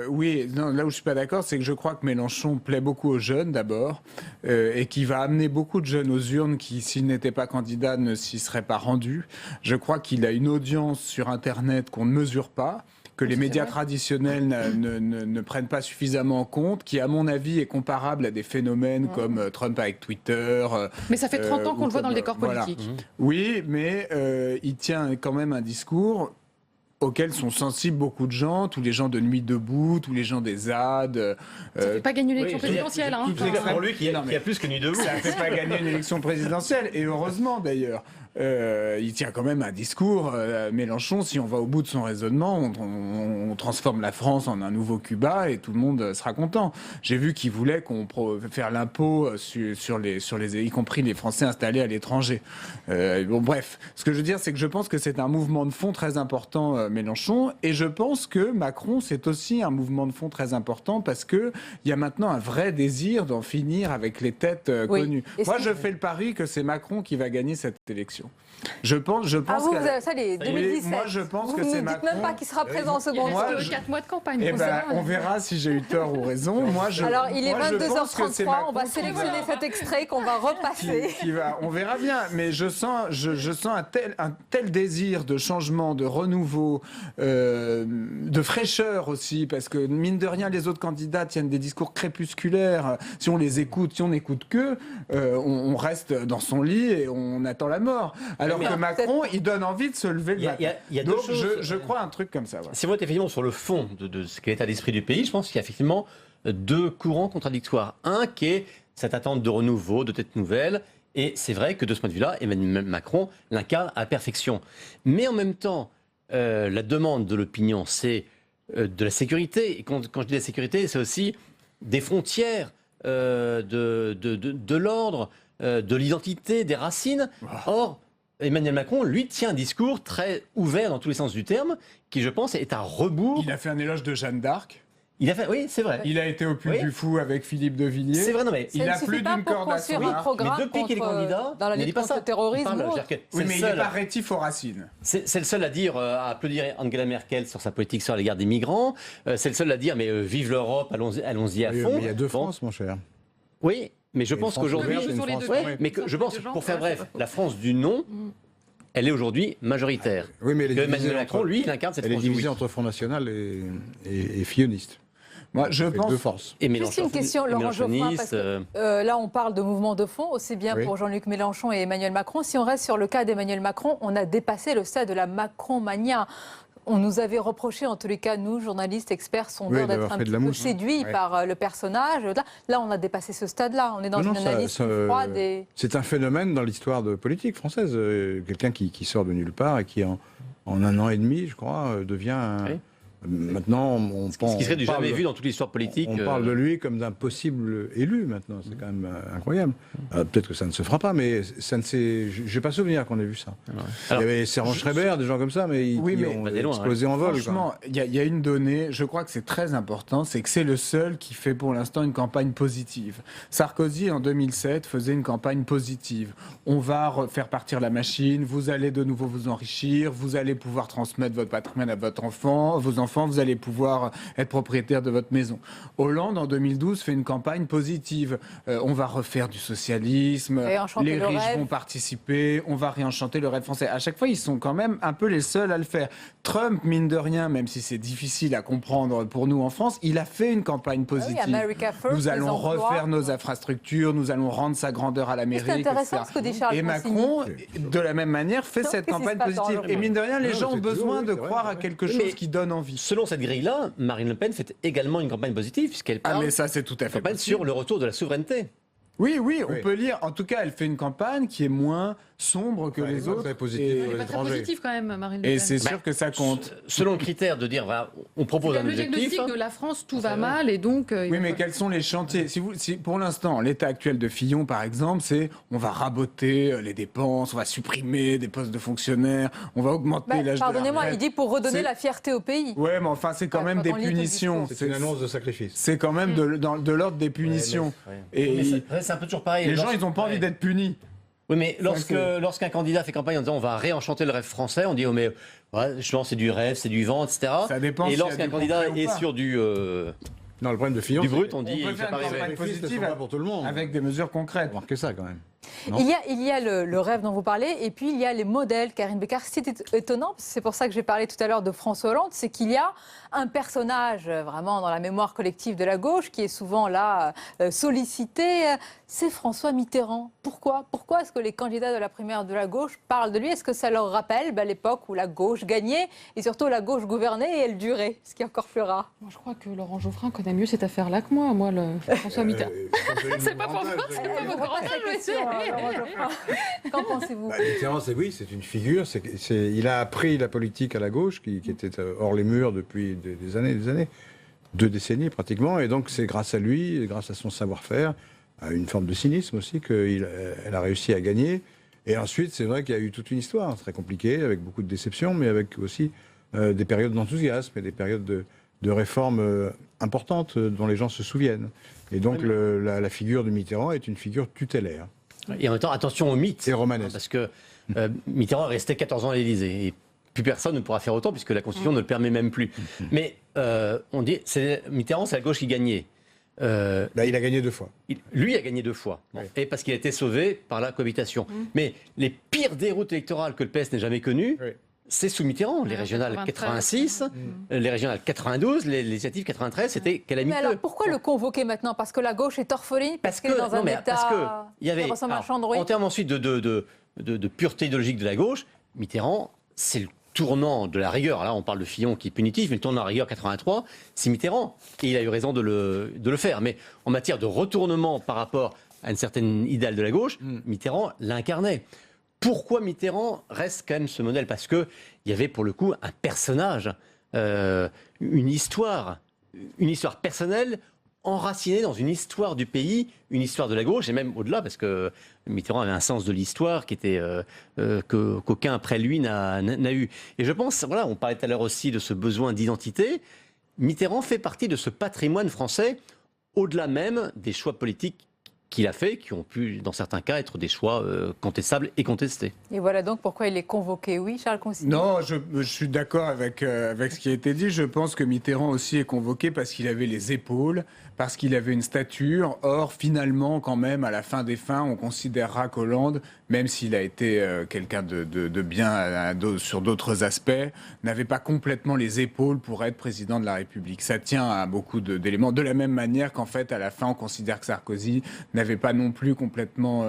Oui, non, là où je suis pas d'accord, c'est que je crois que Mélenchon plaît beaucoup aux jeunes, d'abord, et qui va amener beaucoup de jeunes aux urnes qui, s'il n'était pas candidat, ne s'y seraient pas rendus. Je crois qu'il a une audience sur Internet qu'on ne mesure pas, que les médias traditionnels ne prennent pas suffisamment en compte, qui, à mon avis, est comparable à des phénomènes comme Trump avec Twitter. Mais ça fait 30 ans qu'on le voit dans le décor politique. Voilà. Oui, mais il tient quand même un discours auxquels sont sensibles beaucoup de gens, tous les gens de Nuit debout, tous les gens des ZAD. Ça ne fait pas gagner une élection présidentielle. Pour lui, qui a plus que Nuit debout. Ça ne fait pas gagner une élection présidentielle, et heureusement d'ailleurs. Il tient quand même un discours, Mélenchon, si on va au bout de son raisonnement, on transforme la France en un nouveau Cuba et tout le monde sera content. J'ai vu qu'il voulait faire l'impôt sur les, y compris les Français installés à l'étranger. Bon, bref, ce que je veux dire, c'est que je pense que c'est un mouvement de fond très important, Mélenchon, et je pense que Macron, c'est aussi un mouvement de fond très important parce qu'il y a maintenant un vrai désir d'en finir avec les têtes connues. Moi, je fais le pari que c'est Macron qui va gagner cette élection. Je pense vous avez ça, les 2017. Moi, je pense que c'est Macron. Vous ne dites même pas qu'il sera présent au second tour. Il reste 4 mois de campagne. Eh ben, on verra si j'ai eu tort ou raison. Alors, il est 22h33. On va sélectionner cet extrait qu'on va repasser. On verra bien. Mais je sens un tel désir de changement, de renouveau, de fraîcheur aussi, parce que mine de rien, les autres candidats tiennent des discours crépusculaires. Si on les écoute, si on n'écoute qu'eux, on reste dans son lit et on attend la mort. Alors que Macron, il donne envie de se lever le matin. Donc, je crois un truc comme ça. Voilà. Si on est effectivement sur le fond de ce qu'est l'état d'esprit du pays, je pense qu'il y a effectivement deux courants contradictoires. Un qui est cette attente de renouveau, de tête nouvelle, et c'est vrai que de ce point de vue-là, Emmanuel Macron l'incarne à perfection. Mais en même temps, la demande de l'opinion, c'est de la sécurité. Et quand je dis la sécurité, c'est aussi des frontières, de l'ordre, de l'identité, des racines. Or, Emmanuel Macron, lui, tient un discours très ouvert dans tous les sens du terme, qui, je pense, est à rebours. Il a fait un éloge de Jeanne d'Arc. Il a fait, oui, c'est vrai. Il a été au Puy du Fou avec Philippe de Villiers. C'est vrai, non, mais il a plus d'une corde à son arc. Mais depuis qu'il est candidat, dans la il lutte dit pas contre ça. le terrorisme. Oui, mais il n'est pas rétif aux racines. C'est le seul à dire, à applaudir Angela Merkel sur sa politique sur l'égard des migrants. C'est le seul à dire, mais vive l'Europe, allons-y à fond. Mais il y a deux France, mon cher. Oui, mais je pense qu'aujourd'hui, je pense pour faire bref, la France du non, elle est aujourd'hui majoritaire. Oui, mais Emmanuel Macron, lui, il incarne cette France. Elle est divisée entre Front National et Filloniste. Moi, je pense. Deux forces. Juste une question, Laurent Geoffrin, parce que là, on parle de mouvement de fond, aussi bien pour Jean-Luc Mélenchon et Emmanuel Macron. Si on reste sur le cas d'Emmanuel Macron, on a dépassé le stade de la Macron-mania. On nous avait reproché, en tous les cas, nous, journalistes, experts, sondeurs, d'être un petit peu séduits par le personnage. Là, on a dépassé ce stade-là. On est dans une analyse froide. C'est un phénomène dans l'histoire politique française. Quelqu'un qui sort de nulle part et qui, en un an et demi, je crois, devient... Maintenant, on pense. Ce qui serait du jamais vu dans toute l'histoire politique. On parle de lui comme d'un possible élu maintenant. C'est quand même incroyable. Peut-être que ça ne se fera pas, mais ça ne s'est. Je n'ai pas souvenir qu'on ait vu ça. Il y avait Servan Schreiber, des gens comme ça, mais ils ont explosé en vol. Franchement, il y a une donnée, je crois que c'est très important, c'est que c'est le seul qui fait pour l'instant une campagne positive. Sarkozy, en 2007, faisait une campagne positive. On va faire partir la machine, vous allez de nouveau vous enrichir, vous allez pouvoir transmettre votre patrimoine à votre enfant, vos enfants, vous allez pouvoir être propriétaire de votre maison. Hollande, en 2012, fait une campagne positive. On va refaire du socialisme, les riches vont participer, on va réenchanter le rêve français. À chaque fois, ils sont quand même un peu les seuls à le faire. Trump, mine de rien, même si c'est difficile à comprendre pour nous en France, il a fait une campagne positive. Nous allons refaire nos infrastructures, nous allons rendre sa grandeur à l'Amérique, c'est intéressant ce que dit Charles Et Macron, de la même manière, fait cette campagne positive. Et mine de rien, les gens ont besoin de croire à quelque chose qui donne envie. Selon cette grille-là, Marine Le Pen fait également une campagne positive, puisqu'elle parle mais ça, c'est tout à fait sur le retour de la souveraineté. Oui, on peut lire. En tout cas, elle fait une campagne qui est moins sombre que les autres. Très positive Elle n'est pas très positive quand même, Marine Le Pen. Et c'est sûr que ça compte. Selon le critère de dire, on propose un objectif. Le diagnostic de la France, tout va mal, et donc... oui, mais quels sont les chantiers ? Si pour l'instant, l'état actuel de Fillon, par exemple, c'est on va raboter les dépenses, on va supprimer des postes de fonctionnaires, on va augmenter l'âge de la retraite. Pardonnez-moi, il dit pour redonner la fierté au pays. Oui, mais enfin, c'est quand même des punitions. C'est une annonce de sacrifice. C'est quand même de l'ordre des punitions. Et c'est un peu toujours pareil. Les gens, ils n'ont pas envie d'être punis. Oui, mais lorsqu'un candidat fait campagne en disant on va réenchanter le rêve français, on dit oh mais justement c'est du rêve, c'est du vent, etc. Ça dépend. Et lorsqu'un candidat est sur du non, le problème de Fillon, du brut, on dit il faut pas arriver. Positive pour tout le monde, avec des mesures concrètes. Remarquez ça quand même. Il y a le rêve dont vous parlez, et puis il y a les modèles, Karine Bécard. C'est étonnant, c'est pour ça que j'ai parlé tout à l'heure de François Hollande, c'est qu'il y a un personnage vraiment dans la mémoire collective de la gauche qui est souvent là sollicité, c'est François Mitterrand. Pourquoi est-ce que les candidats de la primaire de la gauche parlent de lui ? Est-ce que ça leur rappelle l'époque où la gauche gagnait et surtout la gauche gouvernait et elle durait, ce qui est encore plus rare ? Moi, je crois que Laurent Geoffrin connaît mieux cette affaire-là que moi, François Mitterrand. C'est pas pour moi, c'est pas votre grand. Qu'en pensez-vous ? Mitterrand, c'est une figure. Il a appris la politique à la gauche, qui était hors les murs depuis des années, 2 décennies pratiquement. Et donc, c'est grâce à lui, grâce à son savoir-faire, à une forme de cynisme aussi, qu'elle a réussi à gagner. Et ensuite, c'est vrai qu'il y a eu toute une histoire très compliquée, avec beaucoup de déceptions, mais avec aussi des périodes d'enthousiasme et des périodes de réformes importantes dont les gens se souviennent. Et donc, la figure de Mitterrand est une figure tutélaire. Et en même temps, attention aux mythes. C'est romanesque. Parce que Mitterrand est resté 14 ans à l'Élysée. Et plus personne ne pourra faire autant, puisque la Constitution ne le permet même plus. Mais on dit, Mitterrand, c'est la gauche qui gagnait. Il a gagné 2 fois. Lui a gagné 2 fois. Bon. Et parce qu'il a été sauvé par la cohabitation. Mais les pires déroutes électorales que le PS n'ait jamais connues, c'est sous Mitterrand. Les régionales 86, les régionales 92, les législatives 93, c'était calamiteux. Mais alors pourquoi le convoquer maintenant ? Parce que la gauche est orpheline ? Parce qu'elle est dans un état qui ressemble à un champ de ruines ? En termes ensuite de pureté idéologique de la gauche, Mitterrand, c'est le tournant de la rigueur. Là, on parle de Fillon qui est punitif, mais le tournant de la rigueur 83, c'est Mitterrand. Et il a eu raison de le faire. Mais en matière de retournement par rapport à une certaine idéale de la gauche, Mitterrand l'incarnait. Pourquoi Mitterrand reste quand même ce modèle ? Parce qu'il y avait pour le coup un personnage, une histoire personnelle enracinée dans une histoire du pays, une histoire de la gauche, et même au-delà, parce que Mitterrand avait un sens de l'histoire qui était qu'aucun après lui n'a eu. Et je pense, on parlait tout à l'heure aussi de ce besoin d'identité. Mitterrand fait partie de ce patrimoine français, au-delà même des choix politiques qu'il a fait, qui ont pu, dans certains cas, être des choix contestables et contestés. Et voilà donc pourquoi il est convoqué. Oui, Charles Consigny. Non, je suis d'accord avec ce qui a été dit. Je pense que Mitterrand aussi est convoqué parce qu'il avait les épaules, parce qu'il avait une stature. Or, finalement, quand même, à la fin des fins, on considérera qu'Hollande, même s'il a été quelqu'un de bien sur d'autres aspects, n'avait pas complètement les épaules pour être président de la République. Ça tient à beaucoup d'éléments. De la même manière qu'en fait, à la fin, on considère que Sarkozy n'avait pas non plus complètement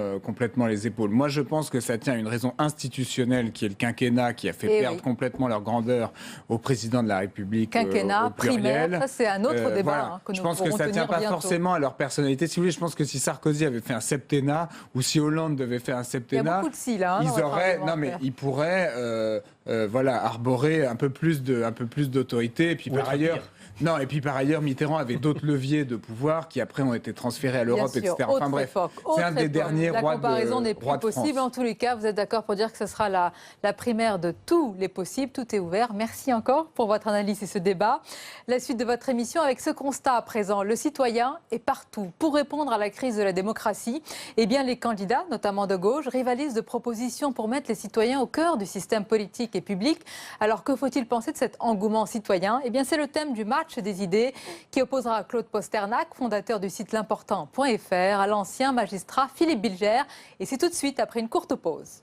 les épaules. Moi, je pense que ça tient à une raison institutionnelle qui est le quinquennat, qui a fait perdre complètement leur grandeur au président de la République. Quinquennat, au pluriel. primaire, ça c'est un autre débat. Voilà. Que je nous pense que ça ne tient pas bientôt. forcément à leur personnalité. Si vous voulez, je pense que si Sarkozy avait fait un septennat ou si Hollande devait faire un septennat, il y a beaucoup de si là. Ils auraient, ils pourraient, arborer un peu plus d'autorité. Et puis par ailleurs. Pire. Non, et puis par ailleurs, Mitterrand avait d'autres leviers de pouvoir qui après ont été transférés à l'Europe, etc. Enfin bref, c'est un des derniers rois de France. La comparaison n'est plus possible. En tous les cas, vous êtes d'accord pour dire que ce sera la primaire de tous les possibles. Tout est ouvert. Merci encore pour votre analyse et ce débat. La suite de votre émission avec ce constat à présent. Le citoyen est partout. Pour répondre à la crise de la démocratie, eh bien, les candidats, notamment de gauche, rivalisent de propositions pour mettre les citoyens au cœur du système politique et public. Alors, que faut-il penser de cet engouement citoyen ? Eh bien, c'est le thème du match des idées qui opposera Claude Posternac, fondateur du site l'important.fr, à l'ancien magistrat Philippe Bilger. Et c'est tout de suite après une courte pause.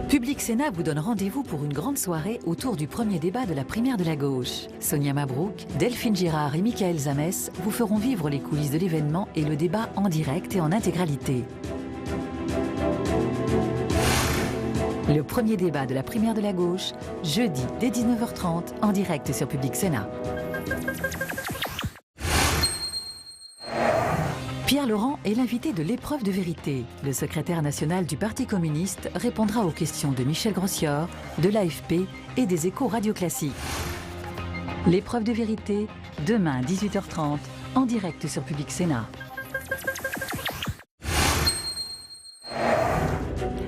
Public Sénat vous donne rendez-vous pour une grande soirée autour du premier débat de la primaire de la gauche. Sonia Mabrouk, Delphine Girard et Michael Zamès vous feront vivre les coulisses de l'événement et le débat en direct et en intégralité. Le premier débat de la primaire de la gauche, jeudi dès 19h30 en direct sur Public Sénat. Pierre Laurent est l'invité de l'épreuve de vérité. Le secrétaire national du Parti communiste répondra aux questions de Michel Grossior, de l'AFP et des Échos Radio Classiques. L'épreuve de vérité, demain 18h30 en direct sur Public Sénat.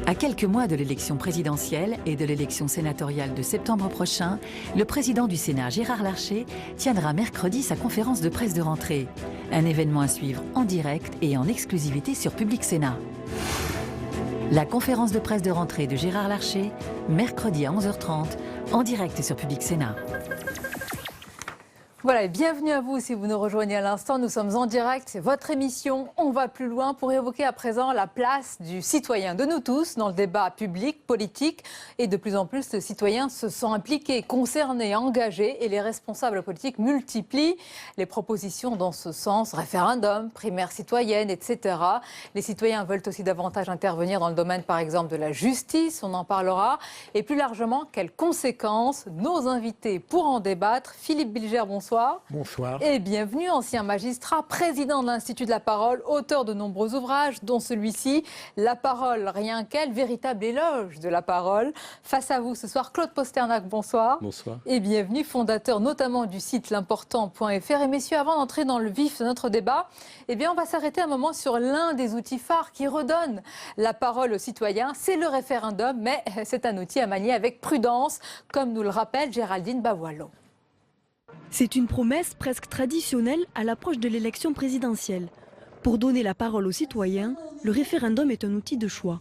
À quelques mois de l'élection présidentielle et de l'élection sénatoriale de septembre prochain, le président du Sénat, Gérard Larcher, tiendra mercredi sa conférence de presse de rentrée. Un événement à suivre en direct et en exclusivité sur Public Sénat. La conférence de presse de rentrée de Gérard Larcher, mercredi à 11h30, en direct sur Public Sénat. Voilà, et bienvenue à vous si vous nous rejoignez à l'instant. Nous sommes en direct, c'est votre émission. On va plus loin pour évoquer à présent la place du citoyen, de nous tous, dans le débat public, politique. Et de plus en plus, le citoyen se sent impliqué, concerné, engagé. Et les responsables politiques multiplient les propositions dans ce sens. Référendum, primaire citoyenne, etc. Les citoyens veulent aussi davantage intervenir dans le domaine, par exemple, de la justice. On en parlera. Et plus largement, quelles conséquences? Nos invités pour en débattre. Philippe Bilger, bonsoir. Bonsoir. Et bienvenue, ancien magistrat, président de l'Institut de la Parole, auteur de nombreux ouvrages, dont celui-ci, La Parole, rien qu'elle, véritable éloge de la parole. Face à vous ce soir, Claude Posternac, bonsoir. Bonsoir. Et bienvenue, fondateur notamment du site l'important.fr. Et messieurs, avant d'entrer dans le vif de notre débat, eh bien, on va s'arrêter un moment sur l'un des outils phares qui redonne la parole aux citoyens. C'est le référendum, mais c'est un outil à manier avec prudence, comme nous le rappelle Géraldine Bavoilo. C'est une promesse presque traditionnelle à l'approche de l'élection présidentielle. Pour donner la parole aux citoyens, le référendum est un outil de choix.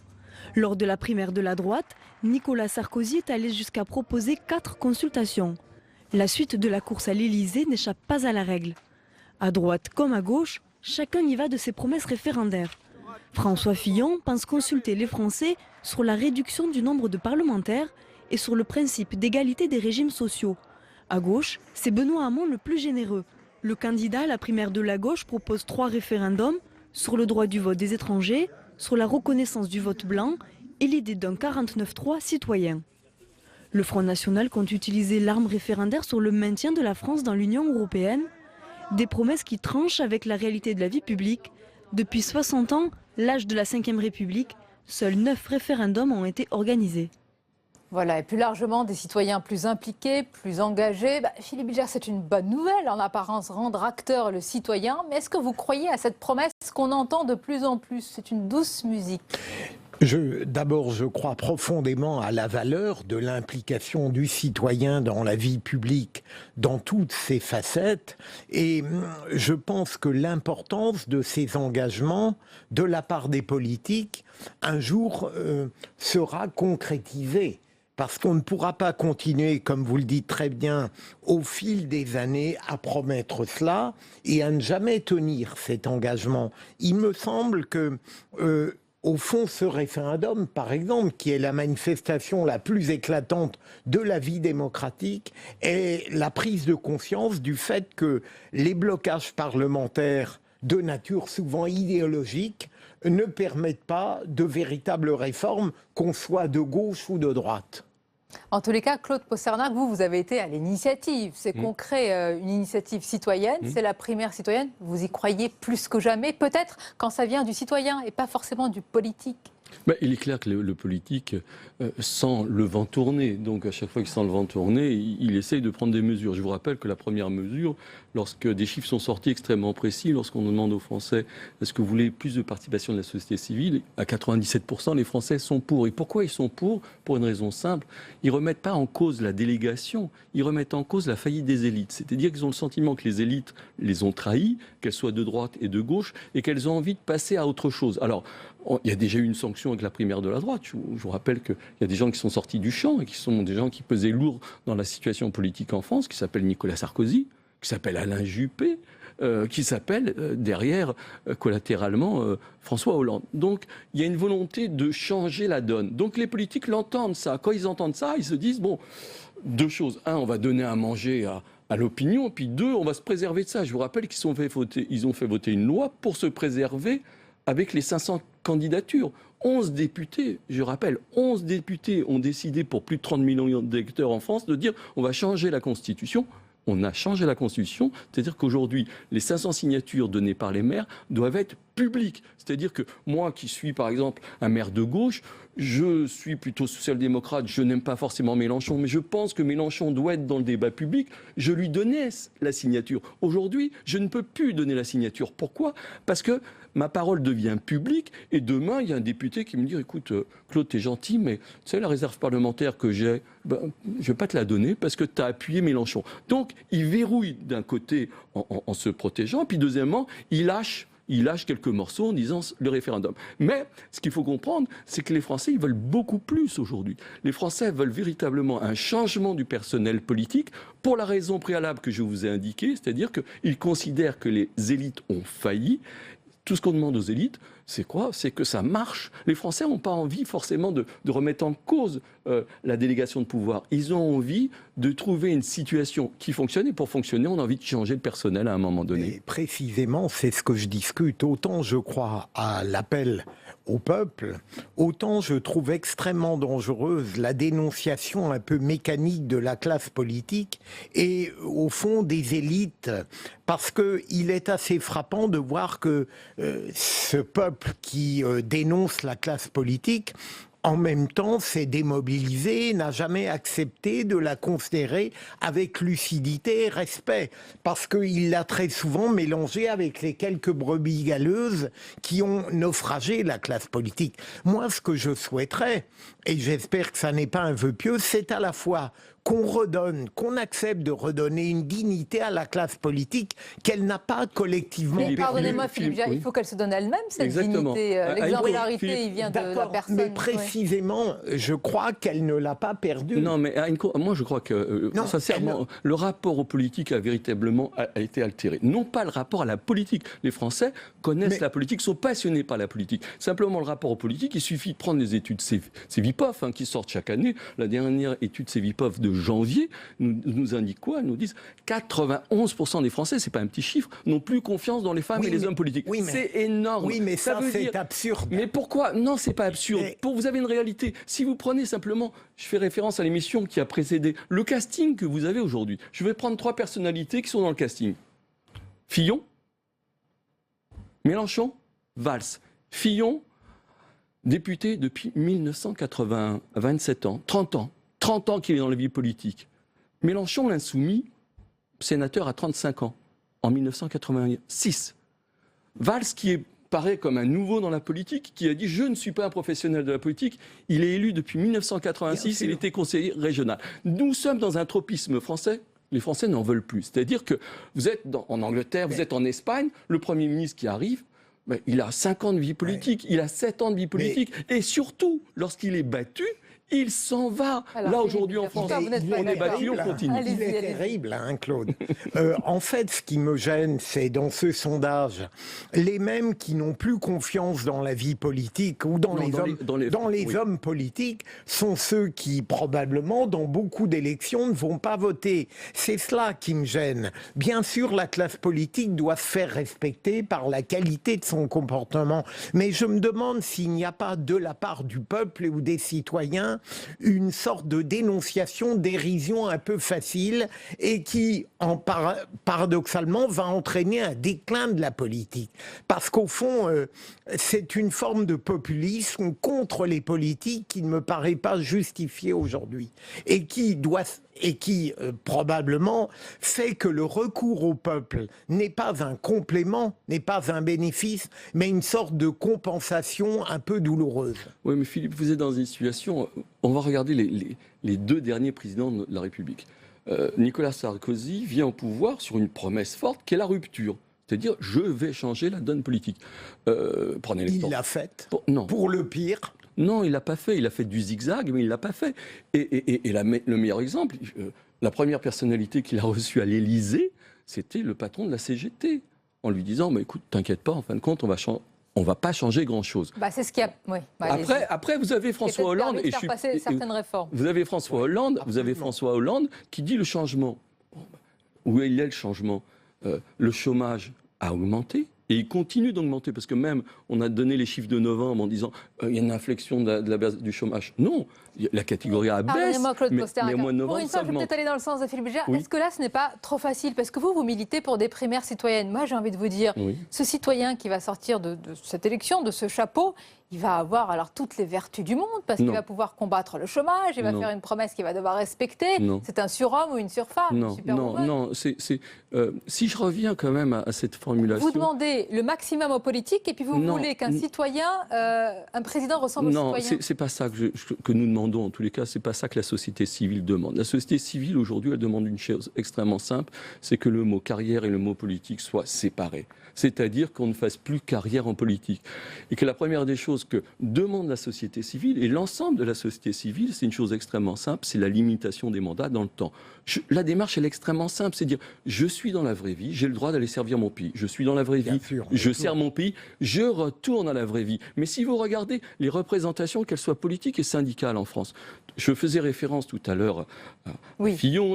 Lors de la primaire de la droite, Nicolas Sarkozy est allé jusqu'à proposer 4 consultations. La suite de la course à l'Élysée n'échappe pas à la règle. À droite comme à gauche, chacun y va de ses promesses référendaires. François Fillon pense consulter les Français sur la réduction du nombre de parlementaires et sur le principe d'égalité des régimes sociaux. À gauche, c'est Benoît Hamon le plus généreux. Le candidat à la primaire de la gauche propose 3 référendums sur le droit du vote des étrangers, sur la reconnaissance du vote blanc et l'idée d'un 49.3 citoyen. Le Front National compte utiliser l'arme référendaire sur le maintien de la France dans l'Union européenne. Des promesses qui tranchent avec la réalité de la vie publique. Depuis 60 ans, l'âge de la Ve République, seuls 9 référendums ont été organisés. Voilà, et plus largement, des citoyens plus impliqués, plus engagés. Philippe Bilger, c'est une bonne nouvelle, en apparence, rendre acteur le citoyen. Mais est-ce que vous croyez à cette promesse qu'on entend de plus en plus? C'est une douce musique. D'abord, je crois profondément à la valeur de l'implication du citoyen dans la vie publique, dans toutes ses facettes, et je pense que l'importance de ces engagements de la part des politiques, un jour, sera concrétisée. Parce qu'on ne pourra pas continuer, comme vous le dites très bien, au fil des années à promettre cela et à ne jamais tenir cet engagement. Il me semble que... au fond, ce référendum, par exemple, qui est la manifestation la plus éclatante de la vie démocratique, est la prise de conscience du fait que les blocages parlementaires de nature souvent idéologique ne permettent pas de véritables réformes, qu'on soit de gauche ou de droite. En tous les cas, Claude Posternac, vous avez été à l'initiative. C'est qu'on crée une initiative citoyenne, c'est la primaire citoyenne. Vous y croyez plus que jamais, peut-être quand ça vient du citoyen et pas forcément du politique. Il est clair que le politique sent le vent tourner. Donc à chaque fois qu'il sent le vent tourner, il essaye de prendre des mesures. Je vous rappelle que la première mesure, lorsque des chiffres sont sortis extrêmement précis, lorsqu'on demande aux Français est-ce que vous voulez plus de participation de la société civile, à 97%, les Français sont pour. Et pourquoi ils sont pour? Pour une raison simple. Ils ne remettent pas en cause la délégation, ils remettent en cause la faillite des élites. C'est-à-dire qu'ils ont le sentiment que les élites les ont trahis, qu'elles soient de droite et de gauche, et qu'elles ont envie de passer à autre chose. Alors, il y a déjà eu une sanction avec la primaire de la droite. Je vous rappelle qu'il y a des gens qui sont sortis du champ et qui sont des gens qui pesaient lourd dans la situation politique en France, qui s'appellent Nicolas Sarkozy, qui s'appelle Alain Juppé, qui s'appelle derrière, collatéralement, François Hollande. Donc il y a une volonté de changer la donne. Donc les politiques l'entendent ça. Quand ils entendent ça, ils se disent, bon, deux choses. Un, on va donner à manger à l'opinion, puis deux, on va se préserver de ça. Je vous rappelle qu'ils ont fait voter une loi pour se préserver avec les 500 candidatures. 11 députés, je rappelle, 11 députés ont décidé pour plus de 30 millions d'électeurs en France de dire on va changer la Constitution. On a changé la Constitution, c'est-à-dire qu'aujourd'hui, les 500 signatures données par les maires doivent être publiques. C'est-à-dire que moi qui suis par exemple un maire de gauche, je suis plutôt social-démocrate, je n'aime pas forcément Mélenchon, mais je pense que Mélenchon doit être dans le débat public. Je lui donnais la signature. Aujourd'hui, je ne peux plus donner la signature. Pourquoi? Parce que ma parole devient publique et demain, il y a un député qui me dit « Écoute, Claude, t'es gentil, mais tu sais, la réserve parlementaire que j'ai, je ne vais pas te la donner parce que tu as appuyé Mélenchon. » Donc, il verrouille d'un côté en se protégeant, puis deuxièmement, il lâche quelques morceaux en disant le référendum. Mais ce qu'il faut comprendre, c'est que les Français, ils veulent beaucoup plus aujourd'hui. Les Français veulent véritablement un changement du personnel politique pour la raison préalable que je vous ai indiquée, c'est-à-dire qu'ils considèrent que les élites ont failli. Tout ce qu'on demande aux élites, c'est quoi? C'est que ça marche. Les Français n'ont pas envie forcément de remettre en cause la délégation de pouvoir. Ils ont envie de trouver une situation qui fonctionne. Et pour fonctionner, on a envie de changer le personnel à un moment donné. Et précisément, c'est ce que je discute. Autant je crois à l'appel au peuple, autant je trouve extrêmement dangereuse la dénonciation un peu mécanique de la classe politique et au fond des élites. Parce qu'il est assez frappant de voir que ce peuple qui dénonce la classe politique, en même temps, s'est démobilisé, n'a jamais accepté de la considérer avec lucidité et respect, parce qu'il l'a très souvent mélangée avec les quelques brebis galeuses qui ont naufragé la classe politique. Moi, ce que je souhaiterais, et j'espère que ça n'est pas un vœu pieux, c'est à la fois qu'on redonne, qu'on accepte de redonner une dignité à la classe politique qu'elle n'a pas collectivement perdue. Pardonnez-moi Philippe, il faut qu'elle se donne elle-même cette Exactement. dignité. L'exemplarité, il vient de la personne. Mais précisément, je crois qu'elle ne l'a pas perdue. Non, mais moi je crois que, sincèrement, le rapport aux politiques a véritablement été altéré. Non pas le rapport à la politique. Les Français connaissent la politique, sont passionnés par la politique. Simplement le rapport aux politiques, il suffit de prendre les études Cevipof qui sortent chaque année. La dernière étude Cevipof de janvier nous indique quoi? Nous disent 91% des Français, c'est pas un petit chiffre, n'ont plus confiance dans les femmes et les hommes politiques. C'est énorme. Oui, mais ça c'est absurde. Mais pourquoi? Non, c'est pas absurde. Vous avez une réalité. Si vous prenez simplement, je fais référence à l'émission qui a précédé, le casting que vous avez aujourd'hui. Je vais prendre 3 personnalités qui sont dans le casting. Fillon, Mélenchon, Valls. Fillon, député depuis 1981, 27 ans, 30 ans. 30 ans qu'il est dans la vie politique. Mélenchon, l'insoumis, sénateur à 35 ans, en 1986. Valls, qui est paraît comme un nouveau dans la politique, qui a dit « je ne suis pas un professionnel de la politique ». Il est élu depuis 1986, il était conseiller régional. Nous sommes dans un tropisme français. Les Français n'en veulent plus. C'est-à-dire que vous êtes en Angleterre, vous êtes en Espagne, le Premier ministre qui arrive, il a 5 ans de vie politique, il a 7 ans de vie politique, et surtout, lorsqu'il est battu, il s'en va. Alors, là, aujourd'hui, en France, on est battu, on continue. Il est terrible, hein, Claude. En fait, ce qui me gêne, c'est dans ce sondage, les mêmes qui n'ont plus confiance dans la vie politique ou dans les hommes politiques sont ceux qui, probablement, dans beaucoup d'élections, ne vont pas voter. C'est cela qui me gêne. Bien sûr, la classe politique doit se faire respecter par la qualité de son comportement. Mais je me demande s'il n'y a pas, de la part du peuple ou des citoyens, une sorte de dénonciation, dérision un peu facile et qui, paradoxalement, va entraîner un déclin de la politique. Parce qu'au fond, c'est une forme de populisme contre les politiques qui ne me paraît pas justifiée aujourd'hui et qui probablement fait que le recours au peuple n'est pas un complément, n'est pas un bénéfice, mais une sorte de compensation un peu douloureuse. Oui, mais Philippe, vous êtes dans une situation... On va regarder les 2 derniers présidents de la République. Nicolas Sarkozy vient au pouvoir sur une promesse forte qui est la rupture. C'est-à-dire, je vais changer la donne politique. Prenez le temps. Il l'a faite. Non. Pour le pire. Non, il l'a pas fait. Il a fait du zigzag, mais il l'a pas fait. Et le meilleur exemple, la première personnalité qu'il a reçue à l'Élysée, c'était le patron de la CGT, en lui disant « écoute, t'inquiète pas, en fin de compte, on va pas changer grand-chose. » C'est ce qui a... Oui, après, vous avez François Hollande... certaines réformes. Vous avez François Hollande qui dit le changement. Où il est le changement? Le chômage a augmenté. Et il continue d'augmenter, parce que même, on a donné les chiffres de novembre en disant il y a une inflexion de la baisse du chômage. Non, la catégorie A baisse, Pardonnez-moi, Claude Posterac. mais au mois de novembre, pour une fois, je vais peut-être aller dans le sens de Philippe Gilbert. Est-ce que là, ce n'est pas trop facile? Parce que vous militez pour des primaires citoyennes. Moi, j'ai envie de vous dire, ce citoyen qui va sortir de cette élection, de ce chapeau, il va avoir alors toutes les vertus du monde, parce qu'il va pouvoir combattre le chômage, il va faire une promesse qu'il va devoir respecter. C'est un surhomme ou une surfemme? Non. Si je reviens quand même à cette formulation... Vous demandez le maximum aux politiques et puis vous voulez qu'un citoyen, un président ressemble au citoyen? Non, c'est pas ça que nous demandons en tous les cas, c'est pas ça que la société civile demande. La société civile aujourd'hui, elle demande une chose extrêmement simple, c'est que le mot carrière et le mot politique soient séparés. C'est-à-dire qu'on ne fasse plus carrière en politique. Et que la première des choses que demande la société civile, et l'ensemble de la société civile, c'est une chose extrêmement simple, c'est la limitation des mandats dans le temps. La démarche, elle est extrêmement simple, c'est dire, je suis dans la vraie vie, j'ai le droit d'aller servir mon pays. Je suis dans la vraie vie, je sers mon pays, je retourne à la vraie vie. Mais si vous regardez les représentations, qu'elles soient politiques et syndicales en France, je faisais référence tout à l'heure à Fillon.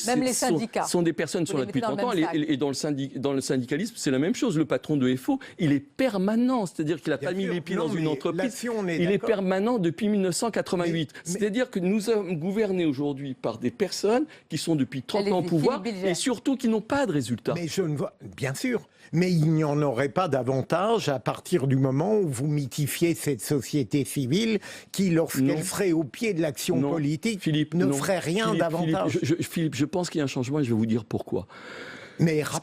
Même les syndicats sont des personnes qui sont là depuis 30 ans. Et dans le syndicalisme, c'est la même chose. Le patron de FO, il est permanent. C'est-à-dire qu'il n'a pas mis les pieds dans une entreprise. Il est permanent depuis 1988. C'est-à-dire que nous sommes gouvernés aujourd'hui par des personnes qui sont depuis 30 ans au pouvoir et surtout qui n'ont pas de résultats. Mais je ne vois... Bien sûr. Mais il n'y en aurait pas davantage à partir du moment où vous mythifiez cette société civile qui, lorsqu'elle serait au pied de l'action politique, ne ferait rien davantage. Philippe, je pense qu'il y a un changement et je vais vous dire pourquoi. Mais ce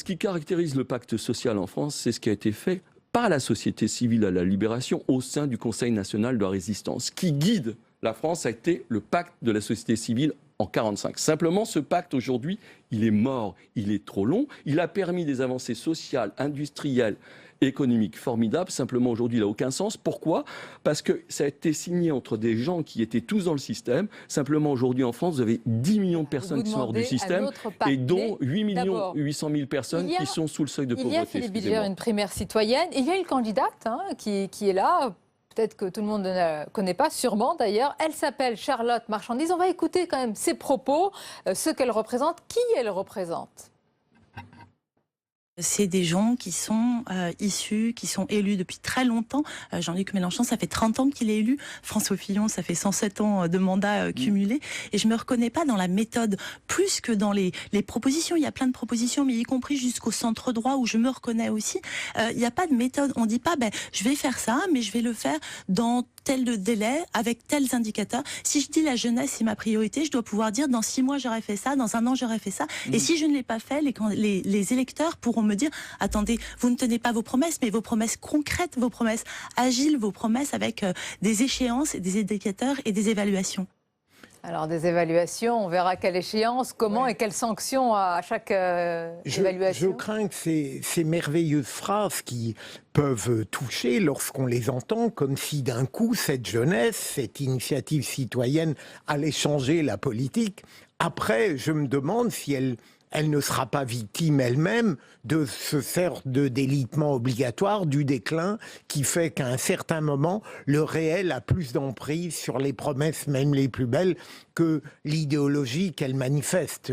qui caractérise le pacte social en France, c'est ce qui a été fait par la société civile à la Libération au sein du Conseil national de la résistance. Ce qui guide la France a été le pacte de la société civile en 1945. Simplement, ce pacte, aujourd'hui, il est mort, il est trop long. Il a permis des avancées sociales, industrielles, économiques formidables. Simplement, aujourd'hui, il n'a aucun sens. Pourquoi? Parce que ça a été signé entre des gens qui étaient tous dans le système. Simplement, aujourd'hui, en France, vous avez 10 millions de personnes qui sont hors du système et dont 8 800 000 personnes qui sont sous le seuil de pauvreté. Il y a, Philippe Bilger, une primaire citoyenne. Il y a une candidate qui est là. Peut-être que tout le monde ne la connaît pas, sûrement d'ailleurs. Elle s'appelle Charlotte Marchandise. On va écouter quand même ses propos, ce qu'elle représente, qui elle représente. C'est des gens qui sont issus, qui sont élus depuis très longtemps. Jean-Luc Mélenchon, ça fait 30 ans qu'il est élu. François Fillon, ça fait 107 ans de mandat cumulé. Et je me reconnais pas dans la méthode, plus que dans les propositions. Il y a plein de propositions, mais y compris jusqu'au centre droit, où je me reconnais aussi. Il n'y a pas de méthode. On dit pas, je vais faire ça, mais je vais le faire dans tel délai, avec tels indicateurs. Si je dis la jeunesse c'est ma priorité, je dois pouvoir dire dans 6 mois j'aurais fait ça, dans 1 an j'aurais fait ça. Et si je ne l'ai pas fait, les électeurs pourront me dire attendez, vous ne tenez pas vos promesses, mais vos promesses concrètes, vos promesses agiles, vos promesses avec des échéances, des indicateurs et des évaluations. Alors des évaluations, on verra quelle échéance, comment et quelles sanctions à chaque évaluation. Je crains que ces merveilleuses phrases qui peuvent toucher lorsqu'on les entend, comme si d'un coup cette jeunesse, cette initiative citoyenne allait changer la politique. Après, je me demande si elle ne sera pas victime elle-même de ce sorte de délitement obligatoire du déclin qui fait qu'à un certain moment, le réel a plus d'emprise sur les promesses, même les plus belles, que l'idéologie qu'elle manifeste.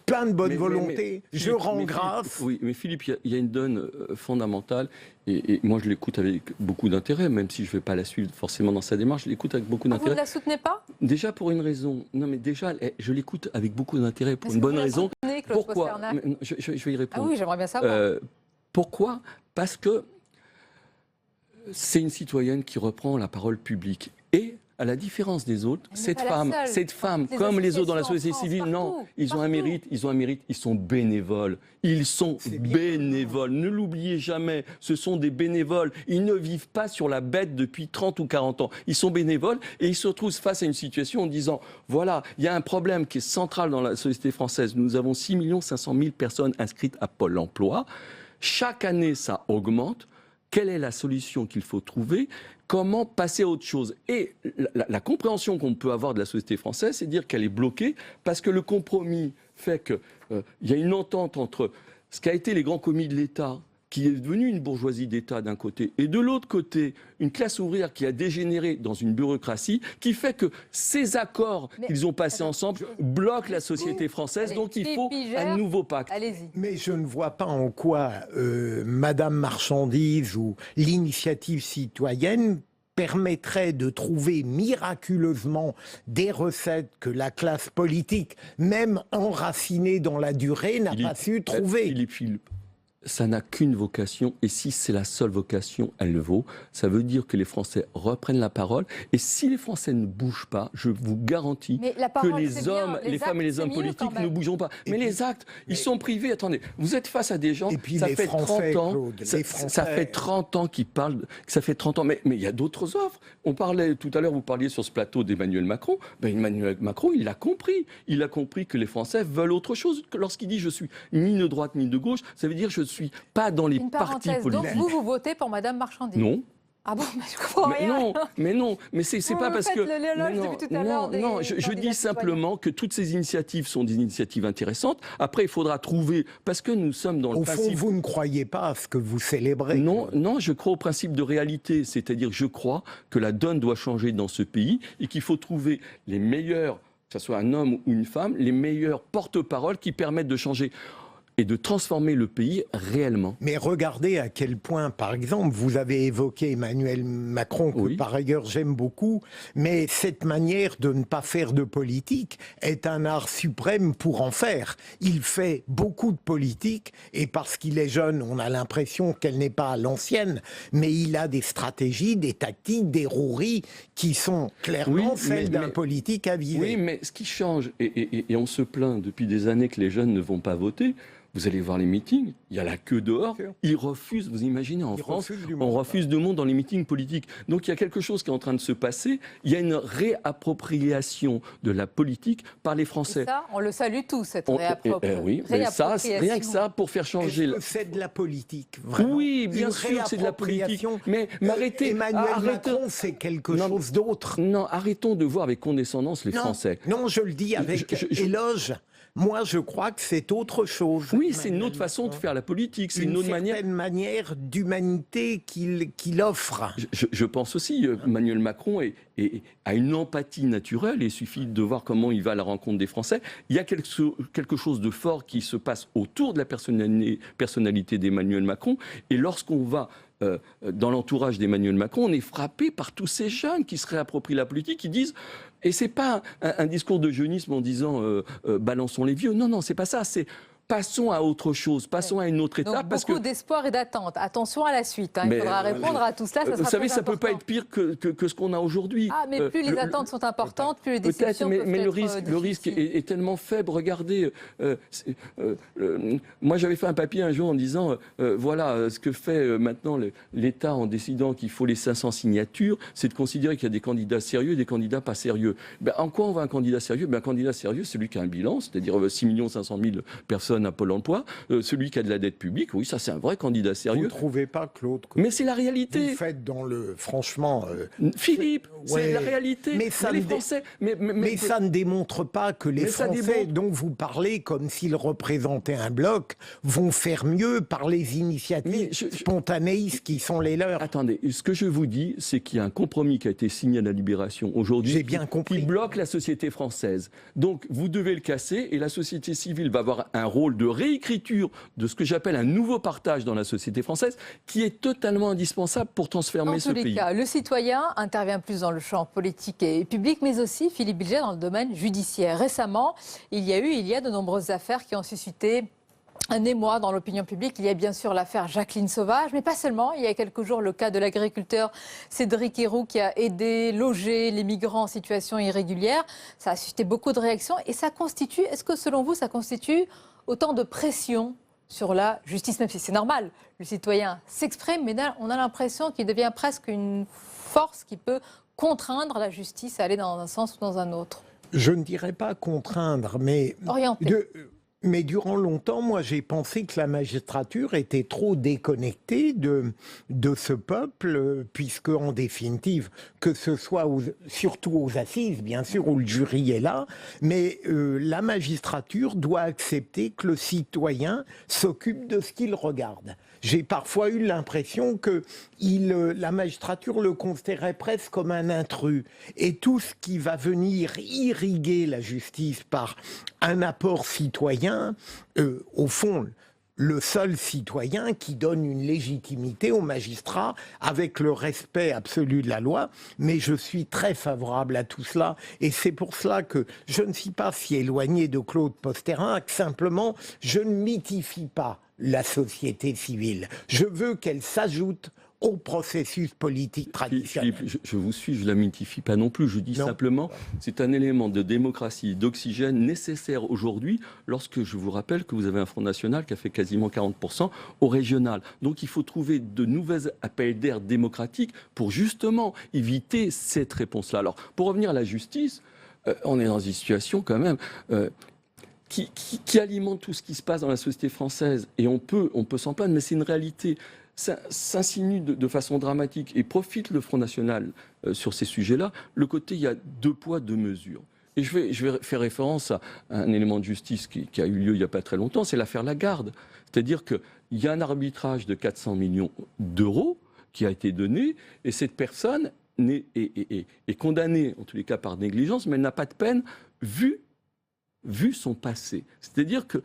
Plein de bonne volonté, je rends grâce. Oui, mais Philippe, il y a une donne fondamentale, et moi je l'écoute avec beaucoup d'intérêt, même si je ne vais pas la suivre forcément dans sa démarche, je l'écoute avec beaucoup d'intérêt. Vous ne la soutenez pas ? Déjà pour une raison. Non, mais déjà, je l'écoute avec beaucoup d'intérêt pour une bonne raison. Pourquoi ? Je vais y répondre. Ah oui, j'aimerais bien savoir. Pourquoi ? Parce que c'est une citoyenne qui reprend la parole publique. Et à la différence des autres, cette femme, comme les autres dans la société civile, ils ont un mérite, ils sont bénévoles. Ils sont bénévoles. Ne l'oubliez jamais, ce sont des bénévoles. Ils ne vivent pas sur la bête depuis 30 ou 40 ans. Ils sont bénévoles et ils se retrouvent face à une situation en disant, voilà, il y a un problème qui est central dans la société française. Nous avons 6 500 000 personnes inscrites à Pôle emploi. Chaque année, ça augmente. Quelle est la solution qu'il faut trouver ? Comment passer à autre chose ? Et la compréhension qu'on peut avoir de la société française, c'est dire qu'elle est bloquée parce que le compromis fait qu'il y a une entente entre ce qu'a été les grands commis de l'État, qui est devenu une bourgeoisie d'État d'un côté, et de l'autre côté, une classe ouvrière qui a dégénéré dans une bureaucratie, qui fait que ces accords qu'ils ont passés ensemble bloquent la société française, donc il faut un nouveau pacte. Mais je ne vois pas en quoi Madame Marchandise ou l'initiative citoyenne permettrait de trouver miraculeusement des recettes que la classe politique, même enracinée dans la durée, n'a pas su trouver. Philippe. Ça n'a qu'une vocation, et si c'est la seule vocation, elle le vaut. Ça veut dire que les Français reprennent la parole, et si les Français ne bougent pas, je vous garantis que les hommes, les femmes et les hommes politiques ne bougeront pas. Mais les actes, ils sont privés. Attendez, vous êtes face à des gens, ça fait 30 ans, ça fait 30 ans qu'ils parlent, ça fait 30 ans, mais il y a d'autres offres. On parlait tout à l'heure, vous parliez sur ce plateau d'Emmanuel Macron. Emmanuel Macron, il a compris que les Français veulent autre chose. Lorsqu'il dit je suis ni de droite ni de gauche, ça veut dire je suis pas dans les partis politiques. Donc vous votez pour Madame Marchandise ? Non. Ah bon, mais je comprends rien. Mais c'est pas parce que... Je dis simplement que toutes ces initiatives sont des initiatives intéressantes. Après, il faudra trouver, parce que nous sommes dans le principe... Au fond, vous ne croyez pas à ce que vous célébrez. Non, je crois au principe de réalité. C'est-à-dire, je crois que la donne doit changer dans ce pays et qu'il faut trouver les meilleurs, que ce soit un homme ou une femme, les meilleurs porte-paroles qui permettent de changer et de transformer le pays réellement. Mais regardez à quel point, par exemple, vous avez évoqué Emmanuel Macron, que par ailleurs j'aime beaucoup, mais cette manière de ne pas faire de politique est un art suprême pour en faire. Il fait beaucoup de politique, et parce qu'il est jeune, on a l'impression qu'elle n'est pas à l'ancienne, mais il a des stratégies, des tactiques, des roueries qui sont clairement celles d'un politique avisé. Oui, mais ce qui change, et on se plaint depuis des années que les jeunes ne vont pas voter. Vous allez voir les meetings, il y a la queue dehors, ils refusent, vous imaginez en France, on refuse du monde dans les meetings politiques. Donc il y a quelque chose qui est en train de se passer, il y a une réappropriation de la politique par les Français. Et ça, on le salue tous, cette réappropriation. Oui, mais ça, rien que ça, pour faire changer... Est-ce que c'est de la politique, vraiment? Oui, bien sûr, c'est de la politique. Mais arrêtez... Emmanuel Macron, c'est quelque chose d'autre. Non, arrêtons de voir avec condescendance les Français. Non, je le dis avec éloge. Moi, je crois que c'est autre chose. Oui, c'est une autre façon de faire la politique. C'est une autre manière d'humanité qu'il offre. Je pense aussi, Emmanuel Macron a une empathie naturelle. Il suffit de voir comment il va à la rencontre des Français. Il y a quelque chose de fort qui se passe autour de la personnalité d'Emmanuel Macron. Et lorsqu'on va dans l'entourage d'Emmanuel Macron, on est frappé par tous ces jeunes qui se réapproprient la politique, qui disent... Et c'est pas un discours de jeunisme en disant balançons les vieux. Non, c'est pas ça. C'est passons à autre chose, passons à une autre étape. Donc, parce beaucoup que d'espoir et d'attente. Attention à la suite. Il faudra répondre à tout cela. Ça vous sera savez, très ça ne peut pas important. être pire que ce qu'on a aujourd'hui. Ah, mais plus les attentes sont importantes, plus les déceptions peuvent mais être le risque est tellement faible. Regardez, moi j'avais fait un papier un jour en disant, voilà, ce que fait maintenant l'État en décidant qu'il faut les 500 signatures, c'est de considérer qu'il y a des candidats sérieux et des candidats pas sérieux. En quoi on va un candidat sérieux? Un candidat sérieux, c'est celui qui a un bilan, c'est-à-dire 6 500 000 personnes à Pôle emploi, celui qui a de la dette publique, oui, ça c'est un vrai candidat sérieux. Vous ne trouvez pas, Claude, que mais c'est la réalité. Vous faites franchement... Philippe, c'est la réalité. Mais ça, les Français, ça ne démontre pas que les Français dont vous parlez, comme s'ils représentaient un bloc, vont faire mieux par les initiatives spontanéistes qui sont les leurs. Attendez, ce que je vous dis, c'est qu'il y a un compromis qui a été signé à la Libération aujourd'hui qui bloque la société française. Donc vous devez le casser et la société civile va avoir un rôle de réécriture de ce que j'appelle un nouveau partage dans la société française qui est totalement indispensable pour transformer ce pays. En tous les cas, le citoyen intervient plus dans le champ politique et public, mais aussi, Philippe Bilger, dans le domaine judiciaire. Récemment, il y a de nombreuses affaires qui ont suscité un émoi dans l'opinion publique. Il y a bien sûr l'affaire Jacqueline Sauvage, mais pas seulement. Il y a quelques jours, le cas de l'agriculteur Cédric Héroux qui a aidé, logé les migrants en situation irrégulière. Ça a suscité beaucoup de réactions et ça constitue, est-ce que selon vous, ça constitue autant de pression sur la justice, même si c'est normal, le citoyen s'exprime, mais là, on a l'impression qu'il devient presque une force qui peut contraindre la justice à aller dans un sens ou dans un autre? Je ne dirais pas contraindre, mais... Orienter. Mais durant longtemps, moi, j'ai pensé que la magistrature était trop déconnectée de ce peuple, puisque, en définitive, que ce soit surtout aux assises, bien sûr, où le jury est là, mais la magistrature doit accepter que le citoyen s'occupe de ce qu'il regarde. J'ai parfois eu l'impression que la magistrature le considérait presque comme un intrus. Et tout ce qui va venir irriguer la justice par un apport citoyen, au fond, le seul citoyen qui donne une légitimité aux magistrats avec le respect absolu de la loi. Mais je suis très favorable à tout cela. Et c'est pour cela que je ne suis pas si éloigné de Claude Posterac. Simplement, je ne mythifie pas la société civile. Je veux qu'elle s'ajoute au processus politique traditionnel. Philippe, je vous suis, je ne la mythifie pas non plus. Je dis simplement, c'est un élément de démocratie, d'oxygène nécessaire aujourd'hui, lorsque je vous rappelle que vous avez un Front National qui a fait quasiment 40% au régional. Donc il faut trouver de nouvelles appels d'air démocratiques pour justement éviter cette réponse-là. Alors, pour revenir à la justice, on est dans une situation quand même... Qui alimente tout ce qui se passe dans la société française. Et on peut s'en plaindre, mais c'est une réalité. Ça s'insinue de façon dramatique et profite le Front National sur ces sujets-là. Le côté, il y a 2 poids, 2 mesures. Et je vais faire référence à un élément de justice qui a eu lieu il n'y a pas très longtemps, c'est l'affaire Lagarde. C'est-à-dire qu'il y a un arbitrage de 400 millions d'euros qui a été donné, et cette personne est condamnée, en tous les cas par négligence, mais elle n'a pas de peine vu son passé. C'est-à-dire que,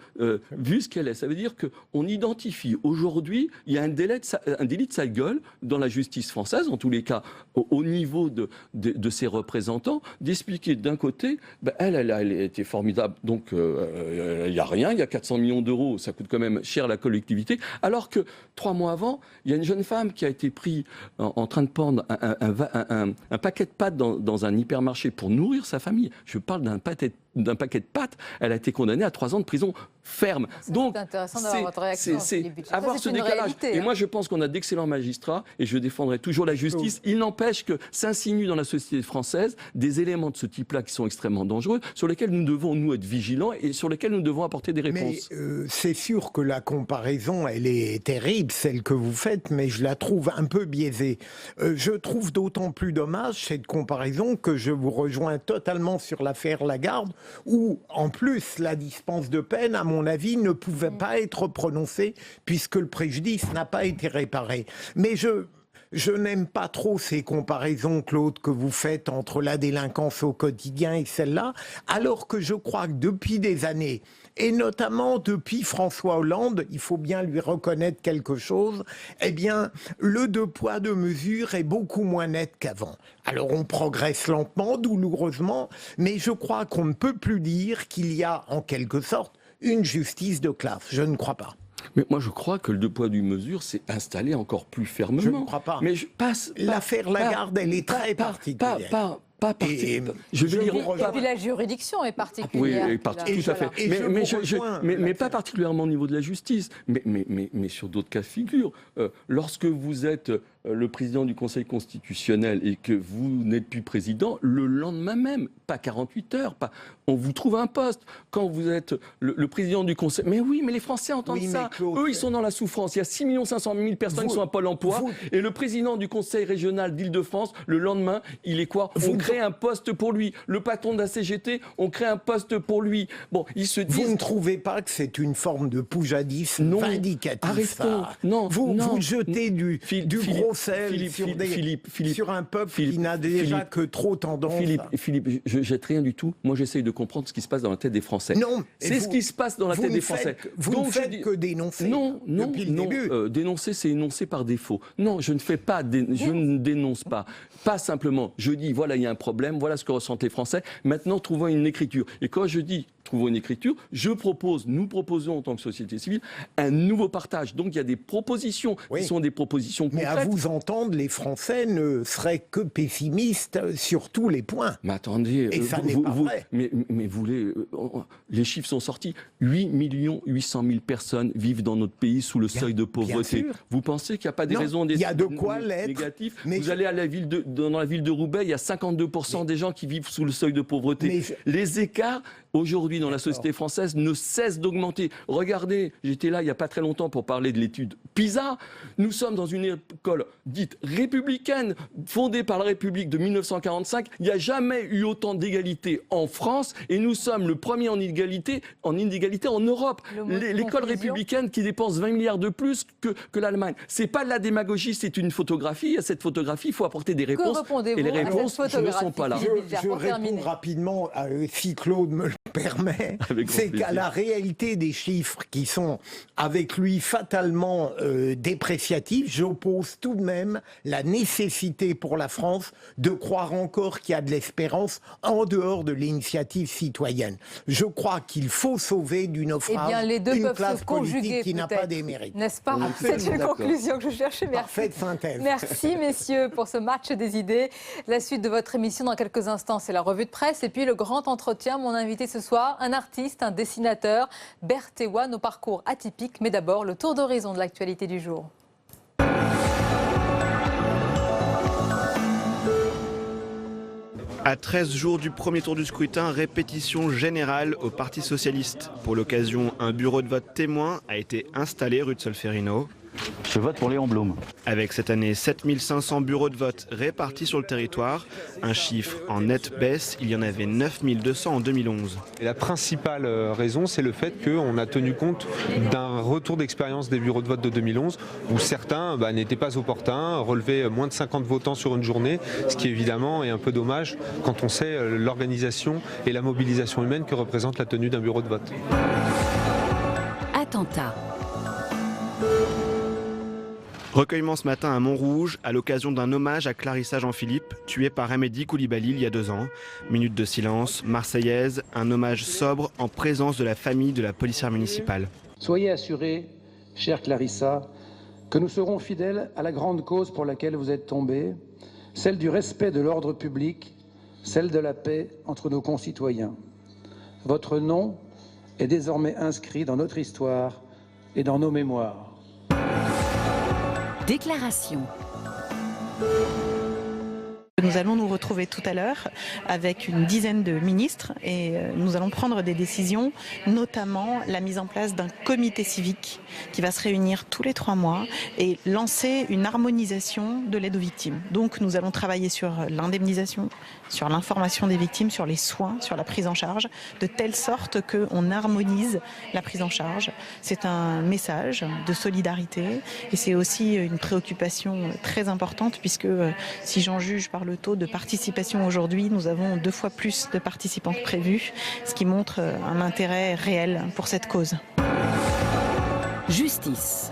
vu ce qu'elle est, ça veut dire qu'on identifie aujourd'hui, il y a un délit de sale gueule dans la justice française, en tous les cas au niveau de ses représentants, d'expliquer d'un côté, elle a été formidable, donc il n'y a rien, il y a 400 millions d'euros, ça coûte quand même cher à la collectivité, alors que 3 mois avant, il y a une jeune femme qui a été prise en train de prendre un paquet de pâtes dans un hypermarché pour nourrir sa famille. Je parle d'un paquet de pâtes, elle a été condamnée à 3 ans de prison ferme. Donc, c'est intéressant d'avoir votre réaction. C'est avoir ce décalage. Réalité, et moi, je pense qu'on a d'excellents magistrats et je défendrai toujours la justice. Il n'empêche que s'insinuent dans la société française des éléments de ce type-là qui sont extrêmement dangereux, sur lesquels nous devons, nous, être vigilants et sur lesquels nous devons apporter des réponses. Mais c'est sûr que la comparaison, elle est terrible, celle que vous faites, mais je la trouve un peu biaisée. Je trouve d'autant plus dommage cette comparaison que je vous rejoins totalement sur l'affaire Lagarde, où, en plus, la dispense de peine, à mon avis, ne pouvait pas être prononcée puisque le préjudice n'a pas été réparé. Mais je n'aime pas trop ces comparaisons, Claude, que vous faites entre la délinquance au quotidien et celle-là, alors que je crois que depuis des années, et notamment depuis François Hollande, il faut bien lui reconnaître quelque chose, eh bien, le 2 poids 2 mesures est beaucoup moins net qu'avant. Alors on progresse lentement, douloureusement, mais je crois qu'on ne peut plus dire qu'il y a en quelque sorte une justice de classe. Je ne crois pas. Mais moi, je crois que le deux poids, deux mesures s'est installé encore plus fermement. Je ne crois pas. Mais je passe. L'affaire Lagarde, elle est très particulière. Pas particulière. Je vais dire. Et puis la juridiction est particulière. Oui, tout à fait. Mais pas particulièrement au niveau de la justice, mais sur d'autres cas de figure. Lorsque vous êtes le président du Conseil constitutionnel et que vous n'êtes plus président, le lendemain même, pas 48 heures, on vous trouve un poste. Quand vous êtes le président du Conseil... Mais oui, mais les Français entendent ça. Claude, eux, ils sont dans la souffrance. Il y a 6 500 000 personnes qui sont à Pôle emploi. Et le président du Conseil régional d'Île-de-France, le lendemain, il est quoi? On crée un poste pour lui. Le patron de la CGT, on crée un poste pour lui. Bon, ils se disent... Vous ne trouvez pas que c'est une forme de poujadisme vindicatif? Arrêtons. Non, vous jetez du gros sel sur un peuple qui n'a déjà que trop tendance... Philippe, je jette rien du tout. Moi, j'essaye de comprendre ce qui se passe dans la tête des Français. Non, c'est ce qui se passe dans la tête des Français. Vous ne faites que dénoncer. Non. Dénoncer, c'est énoncer par défaut. Non, je ne fais pas, je ne dénonce pas. Pas simplement. Je dis, voilà, il y a un problème, voilà ce que ressentent les Français. Maintenant, trouvons une écriture. Et quand je dis trouvons une écriture, nous proposons en tant que société civile un nouveau partage. Donc il y a des propositions qui sont des propositions concrètes. Mais à vous entendre, les Français ne seraient que pessimistes sur tous les points. Mais attendez, et ça n'est pas vrai. Mais les chiffres sont sortis. 8 800 000 personnes vivent dans notre pays sous le seuil de pauvreté. Vous pensez qu'il n'y a pas des raisons négatives? Vous allez dans la ville de Roubaix, il y a 52% des gens qui vivent sous le seuil de pauvreté. Les écarts aujourd'hui dans la société française ne cessent d'augmenter. Regardez, j'étais là il n'y a pas très longtemps pour parler de l'étude PISA. Nous sommes dans une école dite républicaine, fondée par la République de 1945. Il n'y a jamais eu autant d'égalité en France et nous sommes le premier en inégalité en Europe. L'école républicaine qui dépense 20 milliards de plus que l'Allemagne. C'est pas de la démagogie, c'est une photographie. À cette photographie, il faut apporter des réponses. Et les réponses ne sont pas là. Je réponds rapidement, si Claude me le permet, c'est qu'à la réalité des chiffres qui sont avec lui fatalement dépréciatifs, j'oppose tout de même la nécessité pour la France de croire encore qu'il y a de l'espérance en dehors de l'initiative citoyenne. Je crois qu'il faut sauver du naufrage une classe politique qui n'a pas des mérites. N'est-ce pas? C'est une conclusion que je cherchais. Merci. Parfaite synthèse. Merci messieurs pour ce match des idées. La suite de votre émission dans quelques instants, c'est la revue de presse et puis le grand entretien. Mon invité ce soir, un artiste, un dessinateur, Berthéoine au parcours atypique. Mais d'abord, le tour d'horizon de l'actualité du jour. À 13 jours du premier tour du scrutin, répétition générale au Parti socialiste. Pour l'occasion, un bureau de vote témoin a été installé rue de Solferino. Je vote pour Léon Blum. Avec cette année 7500 bureaux de vote répartis sur le territoire, un chiffre en nette baisse, il y en avait 9200 en 2011. Et la principale raison, c'est le fait qu'on a tenu compte d'un retour d'expérience des bureaux de vote de 2011, où certains n'étaient pas opportuns, relevaient moins de 50 votants sur une journée, ce qui évidemment est un peu dommage quand on sait l'organisation et la mobilisation humaine que représente la tenue d'un bureau de vote. Attentat. Recueillement ce matin à Montrouge, à l'occasion d'un hommage à Clarissa Jean-Philippe, tuée par Amédi Koulibaly il y a 2 ans. Minute de silence, marseillaise, un hommage sobre en présence de la famille de la policière municipale. Soyez assurée, chère Clarissa, que nous serons fidèles à la grande cause pour laquelle vous êtes tombée, celle du respect de l'ordre public, celle de la paix entre nos concitoyens. Votre nom est désormais inscrit dans notre histoire et dans nos mémoires. Déclaration. Nous allons nous retrouver tout à l'heure avec une dizaine de ministres et nous allons prendre des décisions, notamment la mise en place d'un comité civique qui va se réunir tous les 3 mois et lancer une harmonisation de l'aide aux victimes. Donc nous allons travailler sur l'indemnisation, sur l'information des victimes, sur les soins, sur la prise en charge, de telle sorte qu'on harmonise la prise en charge. C'est un message de solidarité et c'est aussi une préoccupation très importante puisque si j'en juge par le taux de participation aujourd'hui, nous avons 2 fois plus de participants que prévu, ce qui montre un intérêt réel pour cette cause. Justice.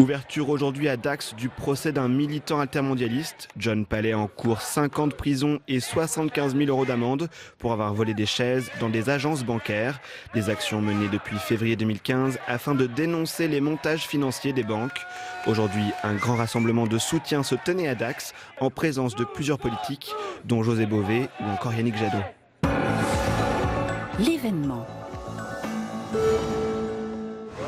Ouverture aujourd'hui à Dax du procès d'un militant altermondialiste. John Palais encourt 5 ans de prison et 75 000 € d'amende pour avoir volé des chaises dans des agences bancaires. Des actions menées depuis février 2015 afin de dénoncer les montages financiers des banques. Aujourd'hui, un grand rassemblement de soutien se tenait à Dax en présence de plusieurs politiques, dont José Bové ou encore Yannick Jadot. L'événement.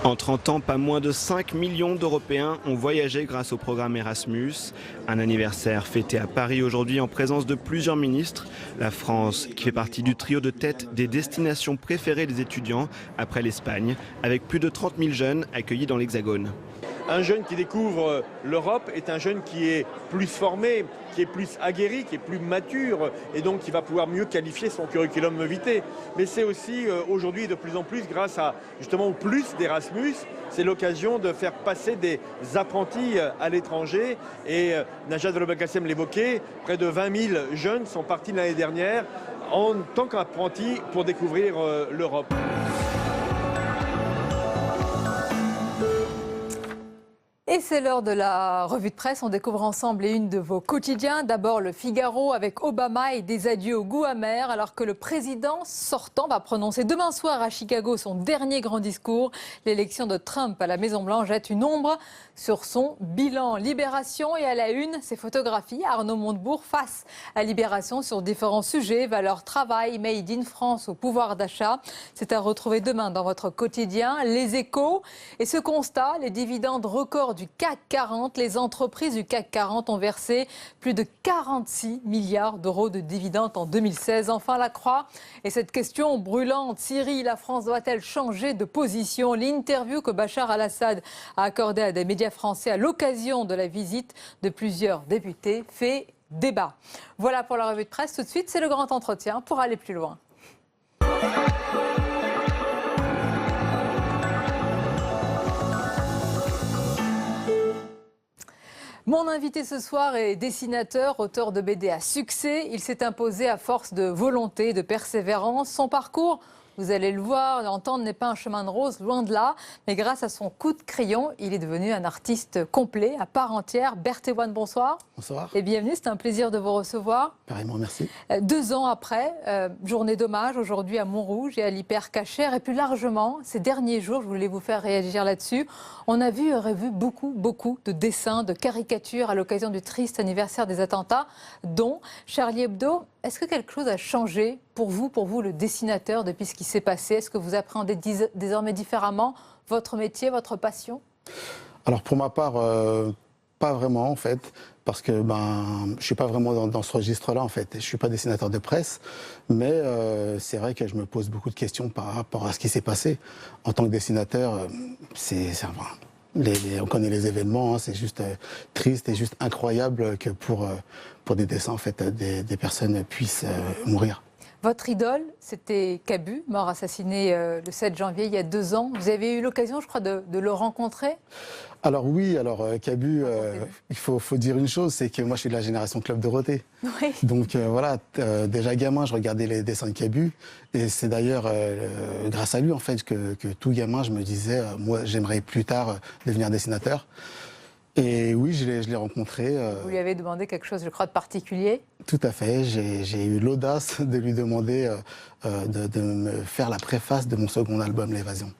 En 30 ans, pas moins de 5 millions d'Européens ont voyagé grâce au programme Erasmus. Un anniversaire fêté à Paris aujourd'hui en présence de plusieurs ministres. La France, qui fait partie du trio de tête des destinations préférées des étudiants après l'Espagne, avec plus de 30 000 jeunes accueillis dans l'Hexagone. Un jeune qui découvre l'Europe est un jeune qui est plus formé, qui est plus aguerri, qui est plus mature et donc qui va pouvoir mieux qualifier son curriculum vitae. Mais c'est aussi aujourd'hui de plus en plus grâce à justement au plus d'Erasmus, c'est l'occasion de faire passer des apprentis à l'étranger et Najat Vallaud-Belkacem l'évoquait, près de 20 000 jeunes sont partis l'année dernière en tant qu'apprentis pour découvrir l'Europe. Et c'est l'heure de la revue de presse. On découvre ensemble une de vos quotidiens. D'abord le Figaro avec Obama et des adieux au goût amer, alors que le président sortant va prononcer demain soir à Chicago son dernier grand discours. L'élection de Trump à la Maison-Blanche jette une ombre sur son bilan. Libération et à la une, ces photographies. Arnaud Montebourg face à Libération sur différents sujets, valeurs travail, made in France au pouvoir d'achat. C'est à retrouver demain dans votre quotidien. Les Échos et ce constat, les dividendes records du CAC 40. Les entreprises du CAC 40 ont versé plus de 46 milliards d'euros de dividendes en 2016. Enfin, la Croix et cette question brûlante. Syrie, la France doit-elle changer de position? L'interview que Bachar al-Assad a accordée à des médias français à l'occasion de la visite de plusieurs députés fait débat. Voilà pour la revue de presse. Tout de suite, c'est le grand entretien pour aller plus loin. Mon invité ce soir est dessinateur, auteur de BD à succès. Il s'est imposé à force de volonté, de persévérance. Son parcours, vous allez le voir, l'entendre, n'est pas un chemin de rose, loin de là. Mais grâce à son coup de crayon, il est devenu un artiste complet, à part entière. Berthe Ewan, bonsoir. Bonsoir. Et bienvenue, c'est un plaisir de vous recevoir. Pareillement, merci. 2 ans après, journée d'hommage aujourd'hui à Montrouge et à l'hypercachère. Et plus largement, ces derniers jours, je voulais vous faire réagir là-dessus. On a vu et revu beaucoup de dessins, de caricatures à l'occasion du triste anniversaire des attentats, dont Charlie Hebdo. Est-ce que quelque chose a changé pour vous le dessinateur, depuis ce qui s'est passé? Est-ce que vous appréhendez désormais différemment votre métier, votre passion? Alors pour ma part, pas vraiment en fait, parce que je suis pas vraiment dans ce registre-là en fait. Je suis pas dessinateur de presse, mais c'est vrai que je me pose beaucoup de questions par rapport à ce qui s'est passé. En tant que dessinateur, on connaît les événements, hein, c'est juste triste et juste incroyable que pour des dessins en fait, des personnes puissent mourir. Votre idole, c'était Cabu, mort assassiné le 7 janvier, il y a 2 ans. Vous avez eu l'occasion, je crois, de le rencontrer? Alors oui, Cabu, il faut dire une chose, c'est que moi je suis de la génération Club Dorothée. Oui. Donc voilà, déjà gamin, je regardais les dessins de Cabu. Et c'est d'ailleurs grâce à lui en fait que tout gamin, je me disais, moi j'aimerais plus tard devenir dessinateur. Et oui, je l'ai rencontré. Vous lui avez demandé quelque chose, je crois, de particulier? Tout à fait. J'ai eu l'audace de lui demander de me faire la préface de mon second album, L'Évasion.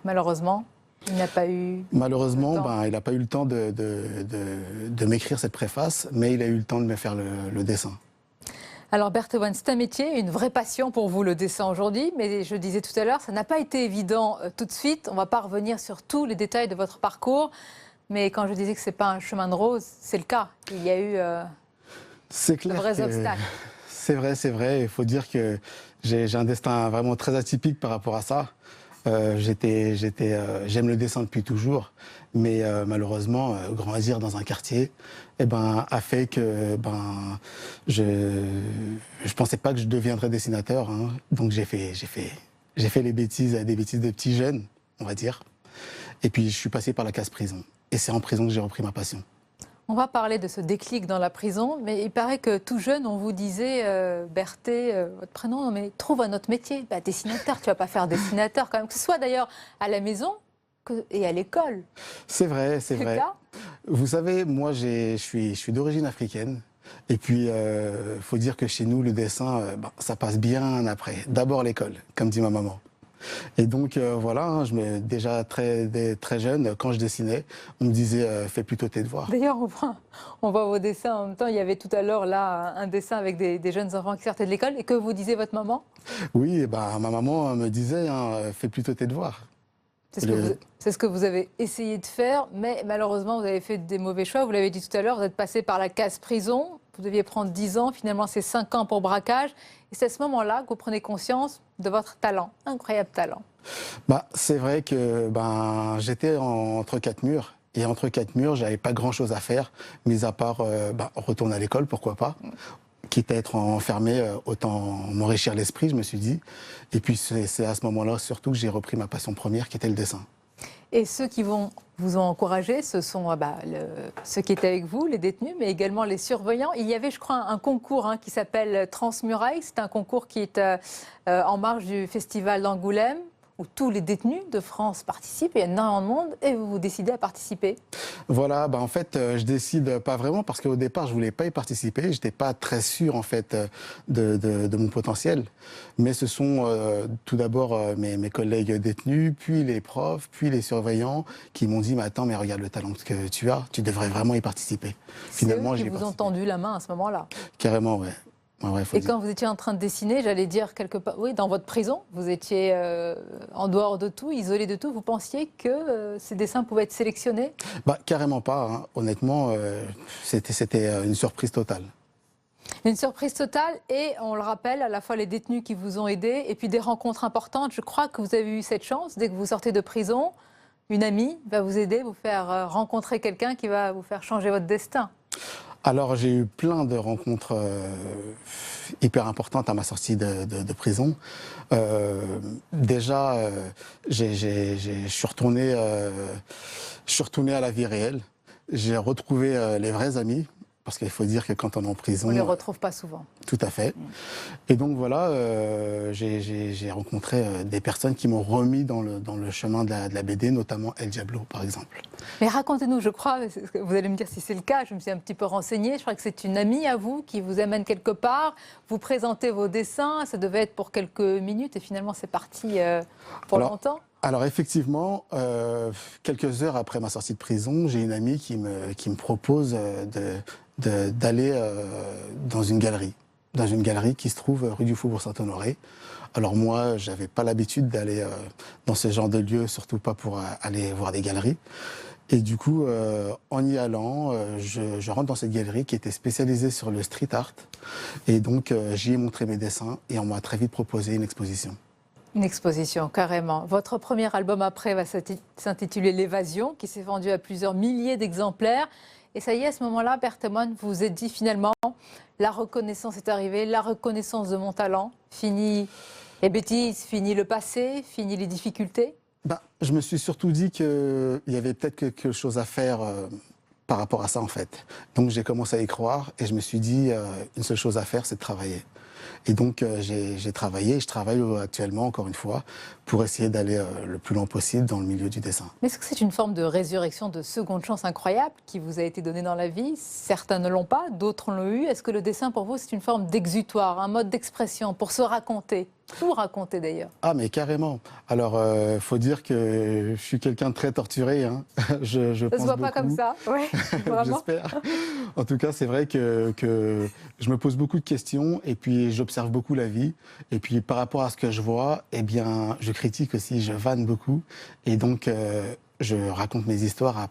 Malheureusement, il n'a pas eu... Malheureusement, il n'a pas eu le temps de m'écrire cette préface, mais il a eu le temps de me faire le dessin. Alors Berthe Ewan, c'est un métier, une vraie passion pour vous, le dessin aujourd'hui, mais je disais tout à l'heure, ça n'a pas été évident tout de suite. On ne va pas revenir sur tous les détails de votre parcours. Mais quand je disais que ce n'est pas un chemin de rose, c'est le cas. Il y a eu de vrais obstacles. C'est vrai. Il faut dire que j'ai un destin vraiment très atypique par rapport à ça. J'aime le dessin depuis toujours, mais malheureusement, grandir dans un quartier a fait que je pensais pas que je deviendrais dessinateur. Hein. Donc j'ai fait des bêtises de petits jeunes, on va dire. Et puis je suis passé par la case prison. Et c'est en prison que j'ai repris ma passion. On va parler de ce déclic dans la prison, mais il paraît que tout jeune, on vous disait, Berthé, votre prénom, mais trouve un autre métier. Dessinateur, tu vas pas faire dessinateur quand même. Que ce soit d'ailleurs à la maison, et à l'école. C'est vrai, c'est vrai. Vous savez, moi, je suis d'origine africaine. Et puis, faut dire que chez nous, le dessin, ça passe bien après. D'abord l'école, comme dit ma maman. Et donc, voilà, hein, déjà très jeune, quand je dessinais, on me disait fais plutôt tes devoirs. D'ailleurs, on voit vos dessins en même temps. Il y avait tout à l'heure là un dessin avec des jeunes enfants qui sortaient de l'école. Et que vous disait votre maman? Oui, ma maman me disait fais plutôt tes devoirs. C'est ce que vous avez essayé de faire, mais malheureusement, vous avez fait des mauvais choix. Vous l'avez dit tout à l'heure, vous êtes passé par la case prison. Vous deviez prendre 10 ans, finalement c'est 5 ans pour braquage. Et c'est à ce moment-là que vous prenez conscience de votre talent, incroyable talent. C'est vrai que j'étais entre 4 murs. Et entre 4 murs, j'avais pas grand-chose à faire, mis à part retourner à l'école, pourquoi pas. Quitte à être enfermé, autant m'enrichir l'esprit, je me suis dit. Et puis c'est à ce moment-là surtout que j'ai repris ma passion première, qui était le dessin. Et ceux qui vous ont encouragé, ce sont ceux qui étaient avec vous, les détenus, mais également les surveillants. Il y avait, je crois, un concours qui s'appelle Transmuraille. C'est un concours qui est en marge du festival d'Angoulême, où tous les détenus de France participent. Il y a énormément de monde et vous décidez à participer. Voilà, en fait, je décide pas vraiment parce qu'au départ, je voulais pas y participer. J'étais pas très sûr, en fait, de mon potentiel. Mais ce sont tout d'abord mes collègues détenus, puis les profs, puis les surveillants qui m'ont dit « Mais attends, mais regarde le talent que tu as, tu devrais vraiment y participer. » Finalement, j'ai vous ont tendu la main à ce moment-là. Carrément, ouais. Et quand vous étiez en train de dessiner, j'allais dire quelque part, oui, dans votre prison, vous étiez en dehors de tout, isolé de tout, vous pensiez que ces dessins pouvaient être sélectionnés? Carrément pas, hein. Honnêtement, c'était une surprise totale. Une surprise totale et, on le rappelle, à la fois les détenus qui vous ont aidé et puis des rencontres importantes. Je crois que vous avez eu cette chance, dès que vous sortez de prison, une amie va vous aider, vous faire rencontrer quelqu'un qui va vous faire changer votre destin. Alors, j'ai eu plein de rencontres hyper importantes à ma sortie de prison. Déjà, je suis retourné à la vie réelle. J'ai retrouvé les vrais amis. Parce qu'il faut dire que quand on est en prison... On ne les retrouve pas souvent. Tout à fait. Et donc voilà, j'ai rencontré des personnes qui m'ont remis dans le chemin de la BD, notamment El Diablo, par exemple. Mais racontez-nous, je crois, vous allez me dire si c'est le cas, je me suis un petit peu renseignée, je crois que c'est une amie à vous qui vous amène quelque part, vous présentez vos dessins, ça devait être pour quelques minutes et finalement c'est parti pour longtemps. Alors effectivement, quelques heures après ma sortie de prison, j'ai une amie qui me propose d'aller dans une galerie qui se trouve rue du Faubourg Saint-Honoré. Alors moi, j'avais pas l'habitude d'aller dans ce genre de lieu, surtout pas pour aller voir des galeries. Et du coup, en y allant, je rentre dans cette galerie qui était spécialisée sur le street art. Et donc, j'y ai montré mes dessins et on m'a très vite proposé une exposition. Une exposition, carrément. Votre premier album après va s'intituler L'Évasion, qui s'est vendu à plusieurs milliers d'exemplaires. Et ça y est, à ce moment-là, Berthelmane, vous vous êtes dit finalement, la reconnaissance est arrivée, la reconnaissance de mon talent, fini les bêtises, fini le passé, fini les difficultés? Je me suis surtout dit qu'il y avait peut-être quelque chose à faire par rapport à ça, en fait. Donc j'ai commencé à y croire et je me suis dit, une seule chose à faire, c'est de travailler. Et donc j'ai travaillé et je travaille actuellement, encore une fois, pour essayer d'aller le plus loin possible dans le milieu du dessin. Mais est-ce que c'est une forme de résurrection, de seconde chance incroyable qui vous a été donnée dans la vie? Certains ne l'ont pas, d'autres l'ont eu. Est-ce que le dessin, pour vous, c'est une forme d'exutoire, un mode d'expression pour se raconter? Tout raconter d'ailleurs. Ah mais carrément. Alors faut dire que je suis quelqu'un de très torturé. Hein. Ça se voit pas comme ça, ouais, vraiment. J'espère. En tout cas, c'est vrai que je me pose beaucoup de questions et puis j'observe beaucoup la vie. Et puis par rapport à ce que je vois, eh bien, je critique aussi, je vanne beaucoup. Et donc, je raconte mes histoires à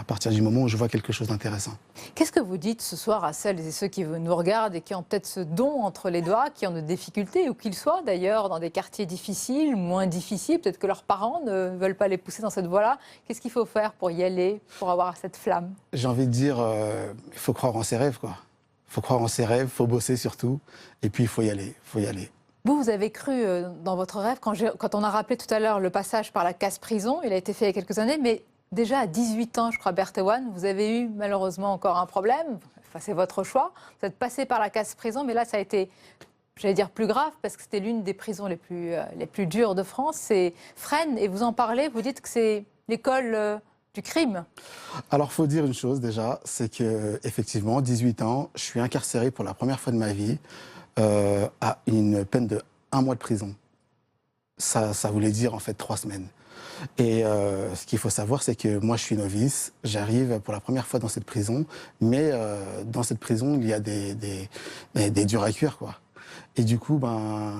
partir du moment où je vois quelque chose d'intéressant. Qu'est-ce que vous dites ce soir à celles et ceux qui nous regardent et qui ont peut-être ce don entre les doigts, qui ont des difficultés, où qu'ils soient d'ailleurs dans des quartiers difficiles, moins difficiles, peut-être que leurs parents ne veulent pas les pousser dans cette voie-là. Qu'est-ce qu'il faut faire pour y aller, pour avoir cette flamme? J'ai envie de dire, il faut croire en ses rêves, quoi. Il faut croire en ses rêves, il faut bosser surtout, et puis il faut y aller, Vous avez cru dans votre rêve, quand on a rappelé tout à l'heure le passage par la case prison, il a été fait il y a quelques années, mais déjà à 18 ans, je crois, Berthelmane, vous avez eu malheureusement encore un problème, enfin, c'est votre choix, vous êtes passé par la case prison, mais là ça a été, j'allais dire plus grave, parce que c'était l'une des prisons les plus dures de France, c'est Fresnes, et vous en parlez, vous dites que c'est l'école du crime. Alors, faut dire une chose déjà, c'est que effectivement, 18 ans, je suis incarcéré pour la première fois de ma vie à une peine de 1 mois de prison. Ça voulait dire en fait 3 semaines. Et ce qu'il faut savoir, c'est que moi, je suis novice. J'arrive pour la première fois dans cette prison, mais dans cette prison, il y a des durs à cuire, quoi. Et du coup,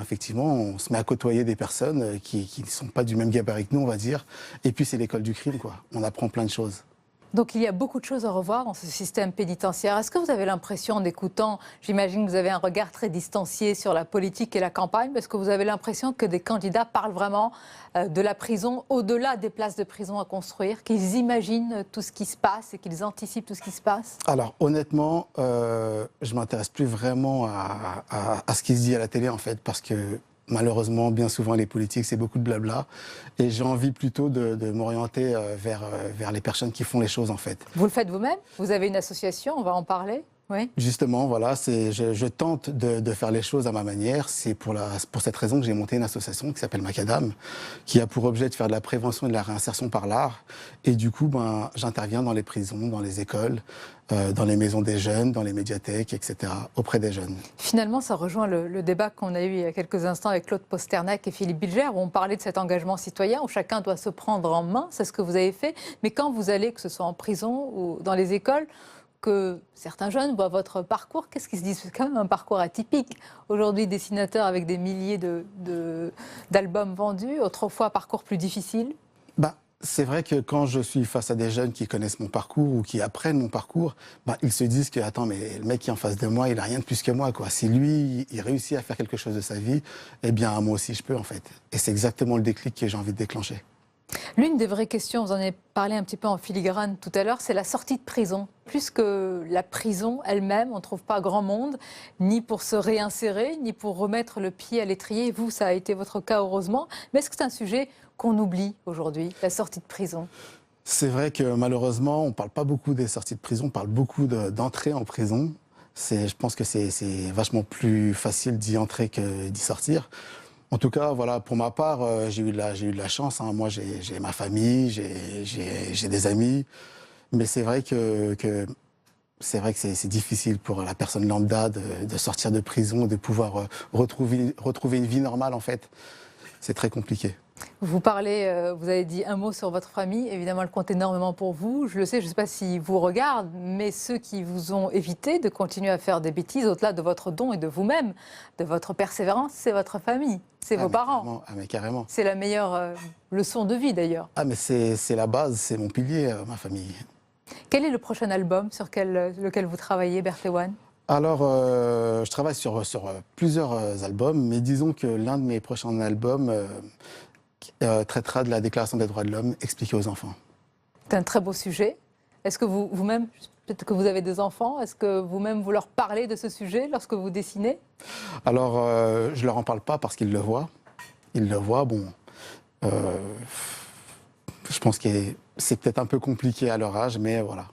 effectivement, on se met à côtoyer des personnes qui ne sont pas du même gabarit que nous, on va dire. Et puis, c'est l'école du crime, quoi. On apprend plein de choses. Donc il y a beaucoup de choses à revoir dans ce système pénitentiaire. Est-ce que vous avez l'impression, en écoutant, j'imagine que vous avez un regard très distancié sur la politique et la campagne, est-ce que vous avez l'impression que des candidats parlent vraiment de la prison au-delà des places de prison à construire, qu'ils imaginent tout ce qui se passe et qu'ils anticipent tout ce qui se passe? Alors honnêtement, je m'intéresse plus vraiment à ce qui se dit à la télé en fait, parce que malheureusement, bien souvent, les politiques, c'est beaucoup de blabla. Et j'ai envie plutôt de m'orienter vers les personnes qui font les choses, en fait. Vous le faites vous-même? Vous avez une association, on va en parler? Oui. Justement, voilà, je tente de faire les choses à ma manière. C'est pour cette raison que j'ai monté une association qui s'appelle Macadam, qui a pour objet de faire de la prévention et de la réinsertion par l'art. Et du coup, j'interviens dans les prisons, dans les écoles, dans les maisons des jeunes, dans les médiathèques, etc., auprès des jeunes. Finalement, ça rejoint le débat qu'on a eu il y a quelques instants avec Claude Posternak et Philippe Bilger, où on parlait de cet engagement citoyen, où chacun doit se prendre en main. C'est ce que vous avez fait. Mais quand vous allez, que ce soit en prison ou dans les écoles, que certains jeunes voient votre parcours, qu'est-ce qu'ils se disent? C'est quand même un parcours atypique. Aujourd'hui, dessinateur avec des milliers d'albums vendus, autrefois parcours plus difficile. C'est vrai que quand je suis face à des jeunes qui connaissent mon parcours ou qui apprennent mon parcours, ils se disent que, attends, mais le mec qui est en face de moi, il n'a rien de plus que moi, quoi. Si lui, il réussit à faire quelque chose de sa vie, eh bien, moi aussi, je peux, en fait. Et c'est exactement le déclic que j'ai envie de déclencher. L'une des vraies questions, vous en avez parlé un petit peu en filigrane tout à l'heure, c'est la sortie de prison. Plus que la prison elle-même, on ne trouve pas grand monde, ni pour se réinsérer, ni pour remettre le pied à l'étrier. Vous, ça a été votre cas, heureusement. Mais est-ce que c'est un sujet qu'on oublie aujourd'hui, la sortie de prison? C'est vrai que malheureusement, on ne parle pas beaucoup des sorties de prison, on parle beaucoup d'entrée en prison. Je pense que c'est vachement plus facile d'y entrer que d'y sortir. En tout cas, voilà, pour ma part, j'ai eu de la chance. Hein. Moi, j'ai ma famille, j'ai des amis. Mais c'est vrai que c'est difficile pour la personne lambda de sortir de prison, de pouvoir retrouver une vie normale, en fait. C'est très compliqué. Vous parlez, vous avez dit un mot sur votre famille. Évidemment, elle compte énormément pour vous. Je le sais, je ne sais pas s'ils vous regardent, mais ceux qui vous ont évité de continuer à faire des bêtises, au-delà de votre don et de vous-même, de votre persévérance, c'est votre famille, c'est vos parents. Ah, mais carrément. C'est la meilleure leçon de vie, d'ailleurs. Ah, mais c'est la base, c'est mon pilier, ma famille. Quel est le prochain album sur lequel vous travaillez, Berthéoine? Alors, je travaille sur plusieurs albums, mais disons que l'un de mes prochains albums traitera de la Déclaration des droits de l'homme expliquée aux enfants. C'est un très beau sujet. Est-ce que vous-même, peut-être que vous avez des enfants, est-ce que vous-même vous leur parlez de ce sujet lorsque vous dessinez? Alors, je ne leur en parle pas parce qu'ils le voient. Ils le voient, bon. Je pense que c'est peut-être un peu compliqué à leur âge, mais voilà.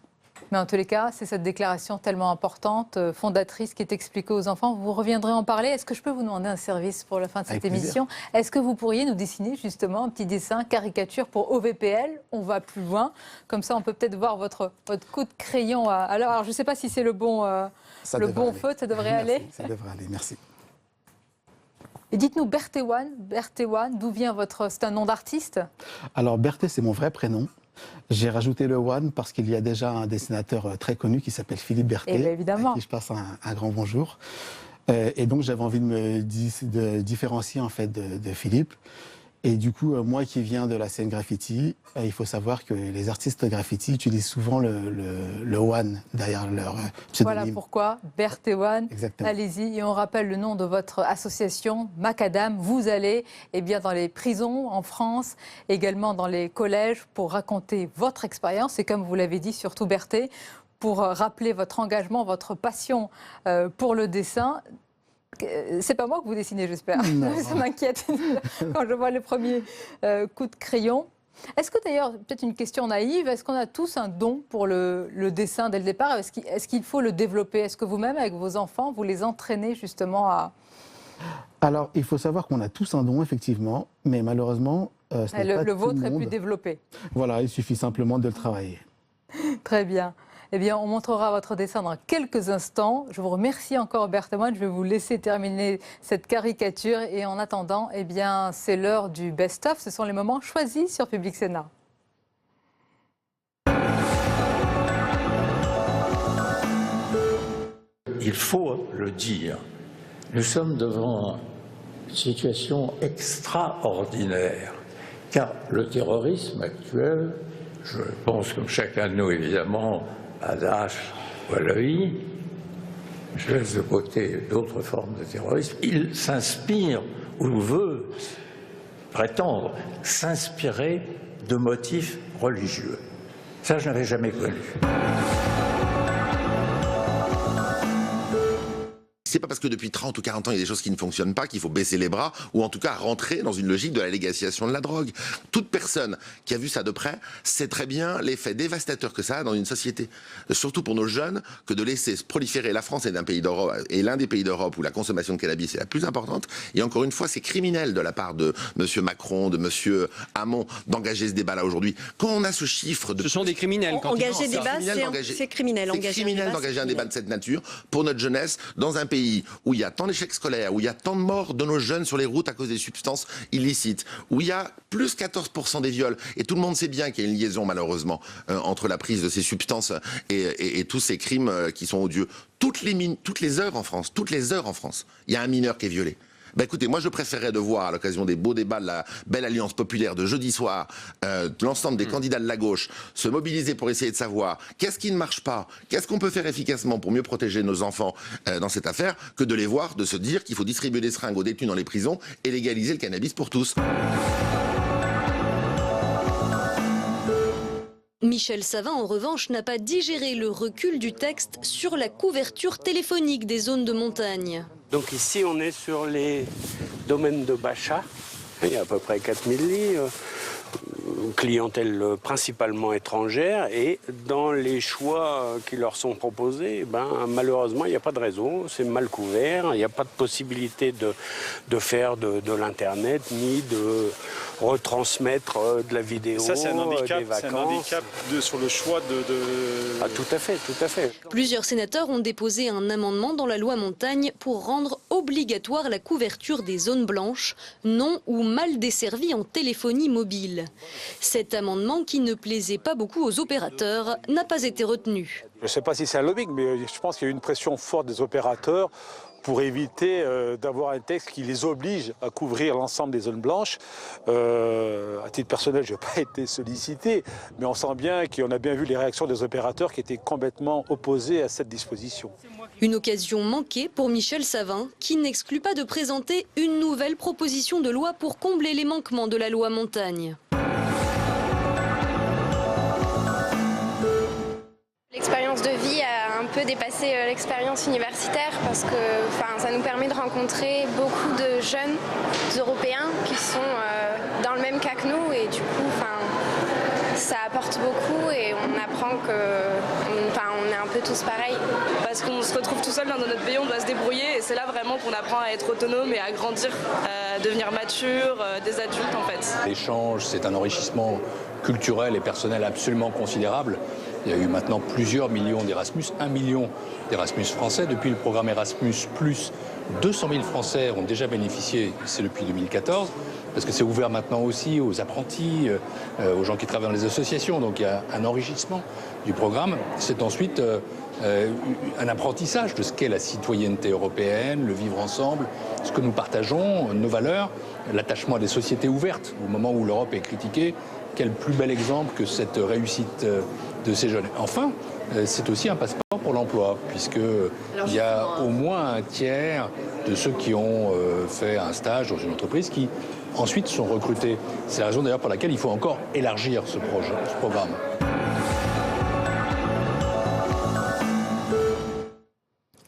Mais en tous les cas, c'est cette déclaration tellement importante, fondatrice, qui est expliquée aux enfants. Vous reviendrez en parler. Est-ce que je peux vous demander un service pour la fin de cette émission? Est-ce que vous pourriez nous dessiner justement un petit dessin, caricature pour OVPL? On va plus loin. Comme ça, on peut peut-être voir votre coup de crayon à l'heure. Alors, je ne sais pas si c'est le bon feu, ça devrait aller. Ça devrait aller, merci. Et dites-nous, Berthéoine, d'où vient votre... C'est un nom d'artiste? Alors, Berthé, c'est mon vrai prénom. J'ai rajouté le one parce qu'il y a déjà un dessinateur très connu qui s'appelle Philippe Berthé, évidemment. à qui je passe un grand bonjour. Et donc j'avais envie de différencier en fait de Philippe. Et du coup, moi qui viens de la scène graffiti, il faut savoir que les artistes graffiti utilisent souvent le one derrière leur pseudonyme. Voilà pourquoi, Berthéoine, Exactement. allez-y. Et on rappelle le nom de votre association, Macadam. Vous allez dans les prisons en France, également dans les collèges, pour raconter votre expérience. Et comme vous l'avez dit, surtout Berthé, pour rappeler votre engagement, votre passion pour le dessin. C'est pas moi que vous dessinez, j'espère. Ça m'inquiète quand je vois le premier coup de crayon. Est-ce que d'ailleurs, peut-être une question naïve, est-ce qu'on a tous un don pour le dessin dès le départ? Est-ce qu'il faut le développer? Est-ce que vous-même, avec vos enfants, vous les entraînez justement à... Alors, il faut savoir qu'on a tous un don, effectivement, mais malheureusement, Le vôtre est plus développé. Voilà, il suffit simplement de le travailler. Très bien. Eh bien, on montrera votre dessin dans quelques instants. Je vous remercie encore, Berthellemot. Je vais vous laisser terminer cette caricature. Et en attendant, eh bien, c'est l'heure du best-of. Ce sont les moments choisis sur Public Sénat. Il faut le dire, nous sommes devant une situation extraordinaire, car le terrorisme actuel, je pense comme chacun de nous évidemment, à Daesh ou à l'EI, je laisse de côté d'autres formes de terrorisme, il s'inspire ou veut prétendre s'inspirer de motifs religieux. Ça, je n'avais jamais connu. C'est pas parce que depuis 30 ou 40 ans il y a des choses qui ne fonctionnent pas qu'il faut baisser les bras ou en tout cas rentrer dans une logique de la légalisation de la drogue. Toute personne qui a vu ça de près sait très bien l'effet dévastateur que ça a dans une société. Surtout pour nos jeunes, que de laisser se proliférer. La France est l'un des pays d'Europe où la consommation de cannabis est la plus importante. Et encore une fois, c'est criminel de la part de M. Macron, de M. Hamon d'engager ce débat-là aujourd'hui. Quand on a ce chiffre de... Ce sont des criminels. Engager des débats, c'est criminel. C'est criminel d'engager un débat de cette nature pour notre jeunesse dans un pays où il y a tant d'échecs scolaires, où il y a tant de morts de nos jeunes sur les routes à cause des substances illicites, où il y a plus 14% des viols, et tout le monde sait bien qu'il y a une liaison malheureusement entre la prise de ces substances et tous ces crimes qui sont odieux. Toutes les heures en France, il y a un mineur qui est violé. Ben écoutez, moi je préférerais de voir à l'occasion des beaux débats de la belle alliance populaire de jeudi soir, l'ensemble des candidats de la gauche se mobiliser pour essayer de savoir qu'est-ce qui ne marche pas, qu'est-ce qu'on peut faire efficacement pour mieux protéger nos enfants dans cette affaire, que de les voir, de se dire qu'il faut distribuer des seringues aux détenus dans les prisons et légaliser le cannabis pour tous. Michel Savin, en revanche, n'a pas digéré le recul du texte sur la couverture téléphonique des zones de montagne. Donc ici, on est sur les domaines de Bachat. Il y a à peu près 4000 lits, clientèle principalement étrangère. Et dans les choix qui leur sont proposés, malheureusement, il n'y a pas de réseau, c'est mal couvert. Il n'y a pas de possibilité de faire de l'Internet, ni de retransmettre de la vidéo, ça, c'est un handicap, des vacances. C'est un handicap sur le choix de... Ah, tout à fait, tout à fait. Plusieurs sénateurs ont déposé un amendement dans la loi montagne pour rendre obligatoire la couverture des zones blanches, non ou mal desservies en téléphonie mobile. Cet amendement, qui ne plaisait pas beaucoup aux opérateurs, n'a pas été retenu. Je ne sais pas si c'est un lobbying, mais je pense qu'il y a une pression forte des opérateurs pour éviter d'avoir un texte qui les oblige à couvrir l'ensemble des zones blanches. À titre personnel, je n'ai pas été sollicité, mais on sent bien qu'on a bien vu les réactions des opérateurs qui étaient complètement opposés à cette disposition. Une occasion manquée pour Michel Savin, qui n'exclut pas de présenter une nouvelle proposition de loi pour combler les manquements de la loi montagne. L'expérience de vie a un peu dépassé l'expérience universitaire parce que ça nous permet de rencontrer beaucoup de jeunes Européens qui sont dans le même cas que nous et du coup ça apporte beaucoup et on apprend on est un peu tous pareils. Parce qu'on se retrouve tout seul dans notre pays, on doit se débrouiller et c'est là vraiment qu'on apprend à être autonome et à grandir, à devenir mature, des adultes en fait. L'échange, c'est un enrichissement culturel et personnel absolument considérable. Il y a eu maintenant plusieurs millions d'Erasmus, 1 million d'Erasmus français. Depuis le programme Erasmus+, 200 000 Français ont déjà bénéficié, c'est depuis 2014, parce que c'est ouvert maintenant aussi aux apprentis, aux gens qui travaillent dans les associations. Donc il y a un enrichissement du programme. C'est ensuite un apprentissage de ce qu'est la citoyenneté européenne, le vivre ensemble, ce que nous partageons, nos valeurs, l'attachement à des sociétés ouvertes. Au moment où l'Europe est critiquée, quel plus bel exemple que cette réussite de ces jeunes. Enfin, c'est aussi un passeport pour l'emploi, puisqu'il y a au moins un tiers de ceux qui ont fait un stage dans une entreprise qui ensuite sont recrutés. C'est la raison d'ailleurs pour laquelle il faut encore élargir ce programme.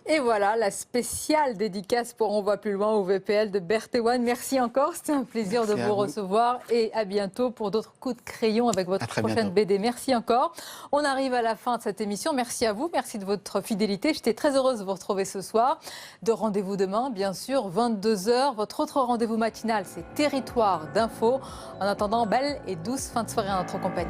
Et voilà. voilà, la spéciale dédicace pour On voit plus loin au VPL de Berthéwan. Merci encore, c'était un plaisir de vous recevoir et à bientôt pour d'autres coups de crayon avec votre prochaine BD. Merci encore. On arrive à la fin de cette émission. Merci à vous, merci de votre fidélité. J'étais très heureuse de vous retrouver ce soir. De rendez-vous demain, bien sûr, 22h. Votre autre rendez-vous matinal, c'est Territoire d'info. En attendant, belle et douce fin de soirée en notre compagnie.